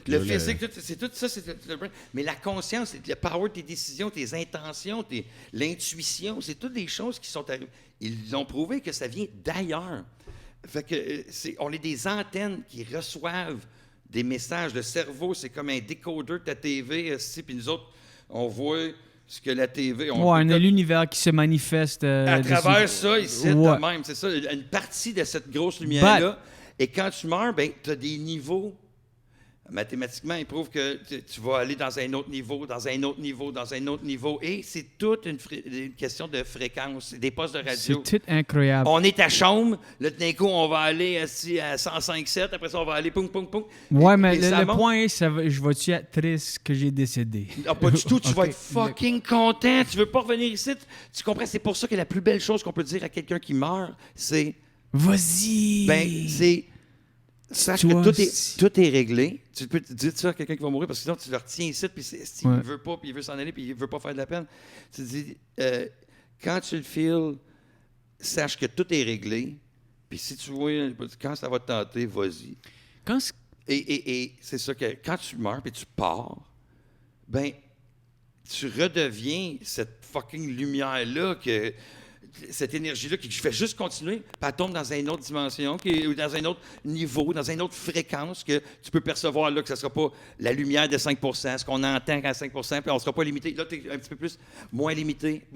Le physique, c'est tout ça, c'est le brain. Mais la conscience, c'est le power de tes décisions, tes intentions, l'intuition, c'est toutes des choses qui sont arrivées. Ils ont prouvé que ça vient d'ailleurs. Fait que on est des antennes qui reçoivent des messages. Le cerveau, c'est comme un décodeur de ta TV, puis nous autres, on voit ce que la TV... on a l'univers qui se manifeste... à travers ça, ici, de même. C'est ça, une partie de cette grosse lumière-là. Et quand tu meurs, tu as des niveaux. Mathématiquement, ils prouvent que tu vas aller dans un autre niveau, dans un autre niveau, dans un autre niveau. Et c'est toute une question de fréquence, des postes de radio. C'est tout incroyable. On est à Chaume, là, d'un coup, on va aller à 105.7, après ça, on va aller poum, poum, poum. Ouais, mais le point est, je vais-tu être triste que j'ai décédé? Ah, pas du tout, tu vas être fucking content. Tu veux pas revenir ici. Tu comprends? C'est pour ça que la plus belle chose qu'on peut dire à quelqu'un qui meurt, c'est... Vas-y! C'est... Sache que tout est réglé. Tu peux dire ça à quelqu'un qui va mourir parce que sinon tu le retiens ici, puis il ne veut pas, puis il veut s'en aller, puis il ne veut pas faire de la peine. Tu dis, quand tu le files, sache que tout est réglé, puis si tu vois, quand ça va te tenter, vas-y. Et c'est ça que quand tu meurs puis tu pars, tu redeviens cette fucking lumière-là cette énergie-là qui fait juste continuer, puis elle tombe dans une autre dimension, ou dans un autre niveau, dans une autre fréquence que tu peux percevoir là, que ce ne sera pas la lumière de 5%, ce qu'on entend à 5%, puis on ne sera pas limité. Là, tu es un petit peu plus moins limité.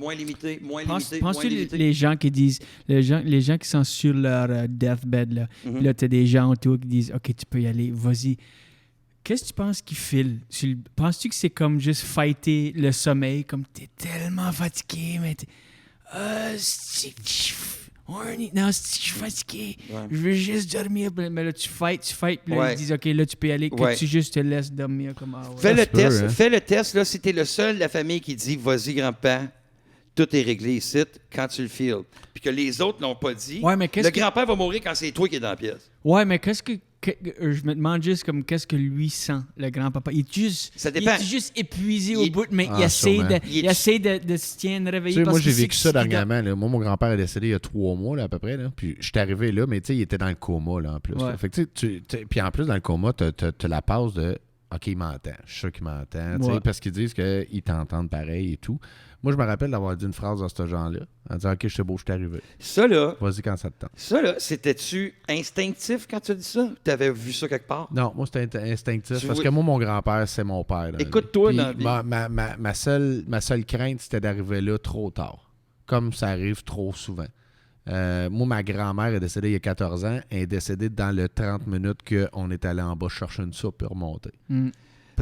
Penses-tu les gens qui disent, les gens qui sont sur leur deathbed, là, là tu as des gens autour qui disent « OK, tu peux y aller, vas-y ». Qu'est-ce que tu penses qu'ils filent? Penses-tu que c'est comme juste fighter le sommeil, comme tu es tellement fatigué, mais non, je suis fatigué. Ouais. Je veux juste dormir. Mais là, tu fights. Puis là, ils disent, OK, là, tu peux y aller. Que tu juste te laisses dormir. Comme, Fais le test. Là, si t'es le seul de la famille qui dit, vas-y, grand-père, tout est réglé ici quand tu le files. Puis que les autres l'ont pas dit. Ouais, mais le grand-père va mourir quand c'est toi qui es dans la pièce. Ouais, mais je me demande juste comme qu'est-ce que lui sent, le grand-papa. Il est juste épuisé au bout, mais il essaie de se tenir réveillé. Moi, j'ai vécu ça dernièrement. Moi, mon grand-père est décédé il y a 3 mois là, à peu près. Là. Puis je suis arrivé là, mais il était dans le coma là, en plus. Ouais. Fait que, puis en plus, dans le coma, tu as la passe de OK, il m'entend. Je suis sûr qu'il m'entend. Parce qu'ils disent qu'ils t'entendent pareil et tout. Moi, je me rappelle d'avoir dit une phrase dans ce genre-là, en disant « OK, je sais beau, je suis arrivé. » Ça, là... Vas-y quand ça te tente. Ça, là, c'était-tu instinctif quand tu as dit ça? Tu avais vu ça quelque part? Non, moi, c'était instinctif, parce que moi, mon grand-père, c'est mon père. Écoute-toi dans la vie. Ma seule crainte, c'était d'arriver là trop tard. comme ça arrive trop souvent. Moi, ma grand-mère est décédée il y a 14 ans. Elle est décédée dans le 30 minutes qu'on est allé en bas chercher une soupe et remonter.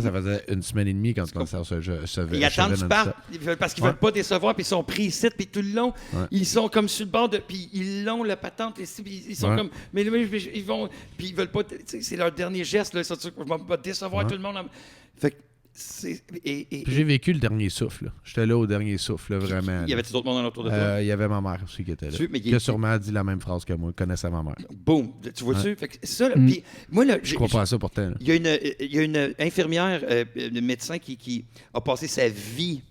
Ça faisait une semaine et demie quand le cancer se Ils attendent que tu partes parce qu'ils veulent pas décevoir, puis ils sont pris ici, puis tout le long, ils sont comme sur le bord de... Puis ils l'ont, la patente, ici, puis ils sont comme... Mais ils vont... Puis ils veulent pas... C'est leur dernier geste, là. Ils sont sûrs que je vais pas décevoir tout le monde. Fait que Puis j'ai vécu le dernier souffle. Là. J'étais là au dernier souffle, là, vraiment. Il y avait-tu d'autres monde autour de toi? Il y avait ma mère aussi qui était là. Qui a sûrement dit la même phrase que moi, connaissait ma mère. Boum! Tu vois-tu? Fait que ça, puis moi, là, je crois pas à ça pourtant. Il y a une infirmière, une médecin qui a passé sa vie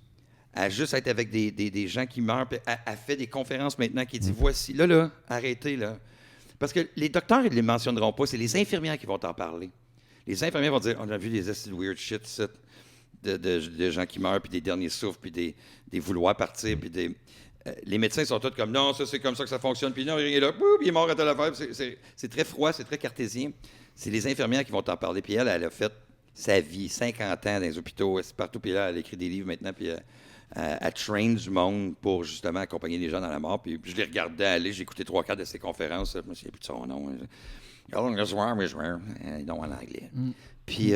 à juste être avec des gens qui meurent. Puis elle fait des conférences maintenant qui dit voici, là, arrêtez, là. Parce que les docteurs, ils ne les mentionneront pas, c'est les infirmières qui vont t'en parler. Les infirmières vont dire on a vu des weird shit, ça. De gens qui meurent, puis des derniers souffles, puis des vouloirs partir, puis les médecins sont tous comme, non, ça, c'est comme ça que ça fonctionne, puis non, il est là, boum, il est mort à telle affaire. C'est très froid, c'est très cartésien. C'est les infirmières qui vont t'en parler, puis elle a fait sa vie, 50 ans dans les hôpitaux, partout, puis là, elle écrit des livres maintenant, puis elle train du monde pour, justement, accompagner les gens dans la mort, puis je les regardais aller, j'ai écouté 3-4 de ses conférences, je me souviens plus de son nom. Non, en anglais. Puis...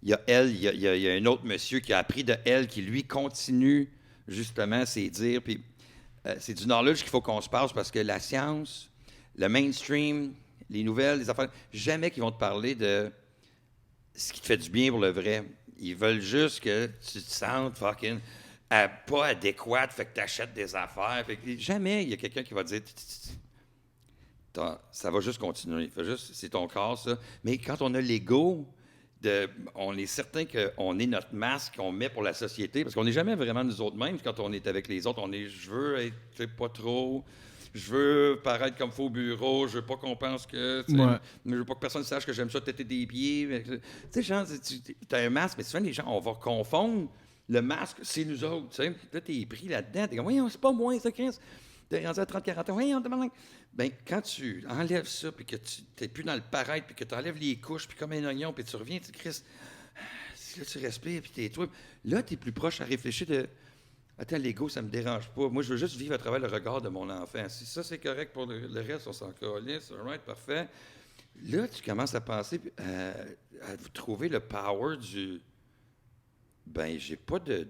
il y a un autre monsieur qui a appris de elle, qui lui continue justement ses dires. Puis c'est du knowledge qu'il faut qu'on se passe parce que la science, le mainstream, les nouvelles, les affaires, jamais qu'ils vont te parler de ce qui te fait du bien pour le vrai. Ils veulent juste que tu te sentes fucking pas adéquate, fait que tu achètes des affaires. Fait que jamais il y a quelqu'un qui va dire ça va juste continuer. C'est ton corps, ça. Mais quand on a l'ego, on est certain qu'on est notre masque qu'on met pour la société, parce qu'on n'est jamais vraiment nous autres mêmes quand on est avec les autres. Je veux être pas trop, je veux paraître comme faux bureau, je veux pas qu'on pense que, je veux pas que personne sache que j'aime ça têter des pieds. Tu sais, genre, t'as un masque, mais souvent les gens, on va confondre le masque, c'est nous autres, tu sais. Là, t'es pris là-dedans, t'es comme, voyons, c'est pas moi, ça, Chris. T'es rendu à 30-40 ans, voyons, ben, quand tu enlèves ça, puis que tu n'es plus dans le paraître, puis que tu enlèves les couches, puis comme un oignon, puis tu reviens, tu Chris, là, tu respires, puis t'es toi. Là, tu es plus proche à réfléchir de attends, l'ego, ça me dérange pas. Moi, je veux juste vivre à travers le regard de mon enfant. Si ça, c'est correct pour le reste, on s'en calisse, right, parfait. Là, tu commences à penser à trouver le power du. Ben, j'ai pas de.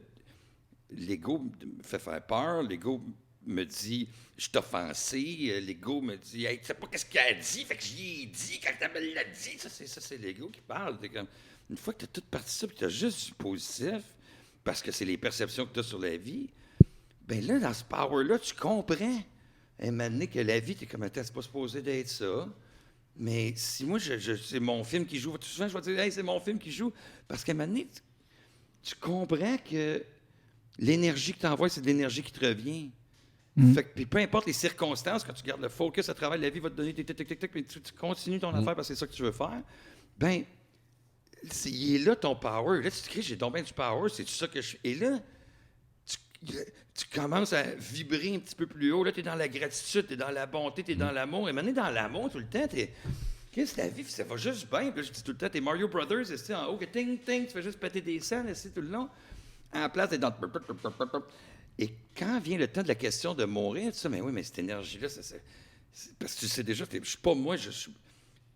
L'ego me fait faire peur, l'ego me dit je suis offensé, l'ego me dit hey, tu sais pas qu'est-ce qu'elle a dit, fait que j'y ai dit quand elle me l'a dit. Ça c'est l'ego qui parle. Comme, une fois que tu as tout parti ça, puis tu as juste du positif, parce que c'est les perceptions que tu as sur la vie, bien là, dans ce power-là, tu comprends à un moment donné que la vie, tu es comme attends, c'est pas supposé d'être ça. Mais si moi, c'est mon film qui joue, tout souvent, je vais dire hey, c'est mon film qui joue, parce qu'à un moment donné, tu comprends que l'énergie que tu envoies, c'est de l'énergie qui te revient. Fait que, puis peu importe les circonstances, quand tu gardes le focus à travers la vie, va te donner tic, puis tu continues ton affaire parce que c'est ça que tu veux faire, bien, il est là ton power. Là, tu te cries, j'ai donc bien du power, c'est ça que je fais. Et là, tu commences à vibrer un petit peu plus haut. Là, tu es dans la gratitude, tu es dans la bonté, tu es dans l'amour. Et maintenant, dans l'amour, tout le temps, qu'est-ce que la vie, ça va juste bien. Puis là, je dis tout le temps, t'es Mario Brothers, et en haut, que ting, ting, tu fais juste péter des scènes, et tout le long. En place, t'es dans... Et quand vient le temps de la question de mourir, tu sais, mais oui, mais cette énergie-là, c'est parce que tu sais déjà, je suis pas moi, je suis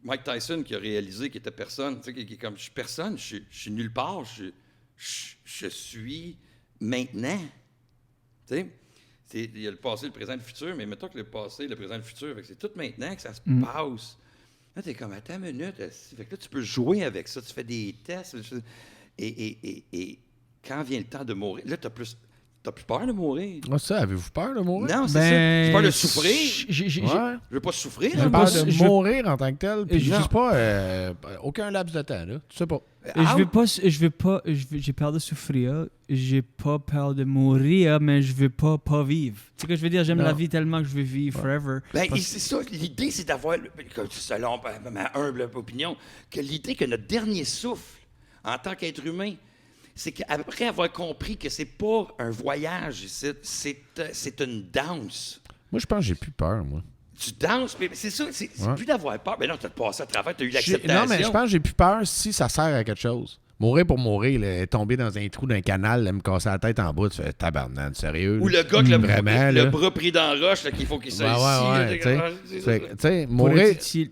Mike Tyson qui a réalisé qu'il était personne, tu sais, qui est comme, je suis personne, je suis nulle part, je suis maintenant. Tu sais, il y a le passé, le présent, le futur, mais mettons que le passé, le présent, le futur, c'est tout maintenant que ça se passe. Là, t'es comme, attends une minute, fait que là, tu peux jouer avec ça, tu fais des tests, et quand vient le temps de mourir, là, t'as plus peur de mourir? Ah, ça, avez-vous peur de mourir? Non, c'est ça. J'ai peur de souffrir. Je veux pas souffrir. J'ai peur de mourir en tant que tel. Puis je dis pas aucun laps de temps, là. Tu sais pas. J'ai peur de souffrir. J'ai pas peur de mourir, mais je veux pas vivre. Tu sais ce que je veux dire? J'aime la vie tellement que je veux vivre forever. Ben, c'est ça. L'idée, c'est d'avoir, selon ma humble opinion, que l'idée que notre dernier souffle, en tant qu'être humain, c'est qu'après avoir compris que c'est pas un voyage, c'est une danse. Moi, je pense que j'ai plus peur, moi. Tu danses, mais c'est ça, c'est plus d'avoir peur. Mais non, tu as passé à travers, tu as eu l'acceptation. Non, mais je pense que j'ai plus peur si ça sert à quelque chose. Mourir pour mourir, là, tomber dans un trou d'un canal, là, me casser la tête en bas, tu fais tabarnak, sérieux. Ou là? le gars que Vraiment, le là. bras pris dans la roche, là, qu'il faut qu'il soit Ouais, ici. tu sais, mourir...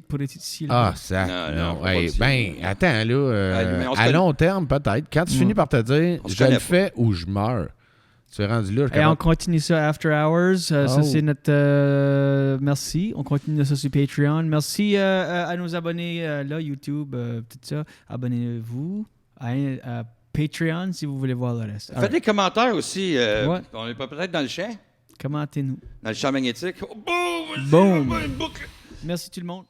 Pour être ici, Ah, ça. Non, Non. Hey, pas ben, attends, là, mais on se à connaît. long terme, peut-être, quand tu finis par te dire, On se je le connaît fais ou je meurs, tu es rendu là. Et on continue ça After Hours. Ça, c'est notre... merci. On continue ça sur Patreon. Merci à nos abonnés là, YouTube, tout ça. Abonnez-vous à Patreon si vous voulez voir le reste. Faites des commentaires aussi. Ouais. On n'est pas peut-être dans le champ? Commentez-nous. Dans le champ magnétique. Oh, boum! Boum! Une boucle! Merci tout le monde.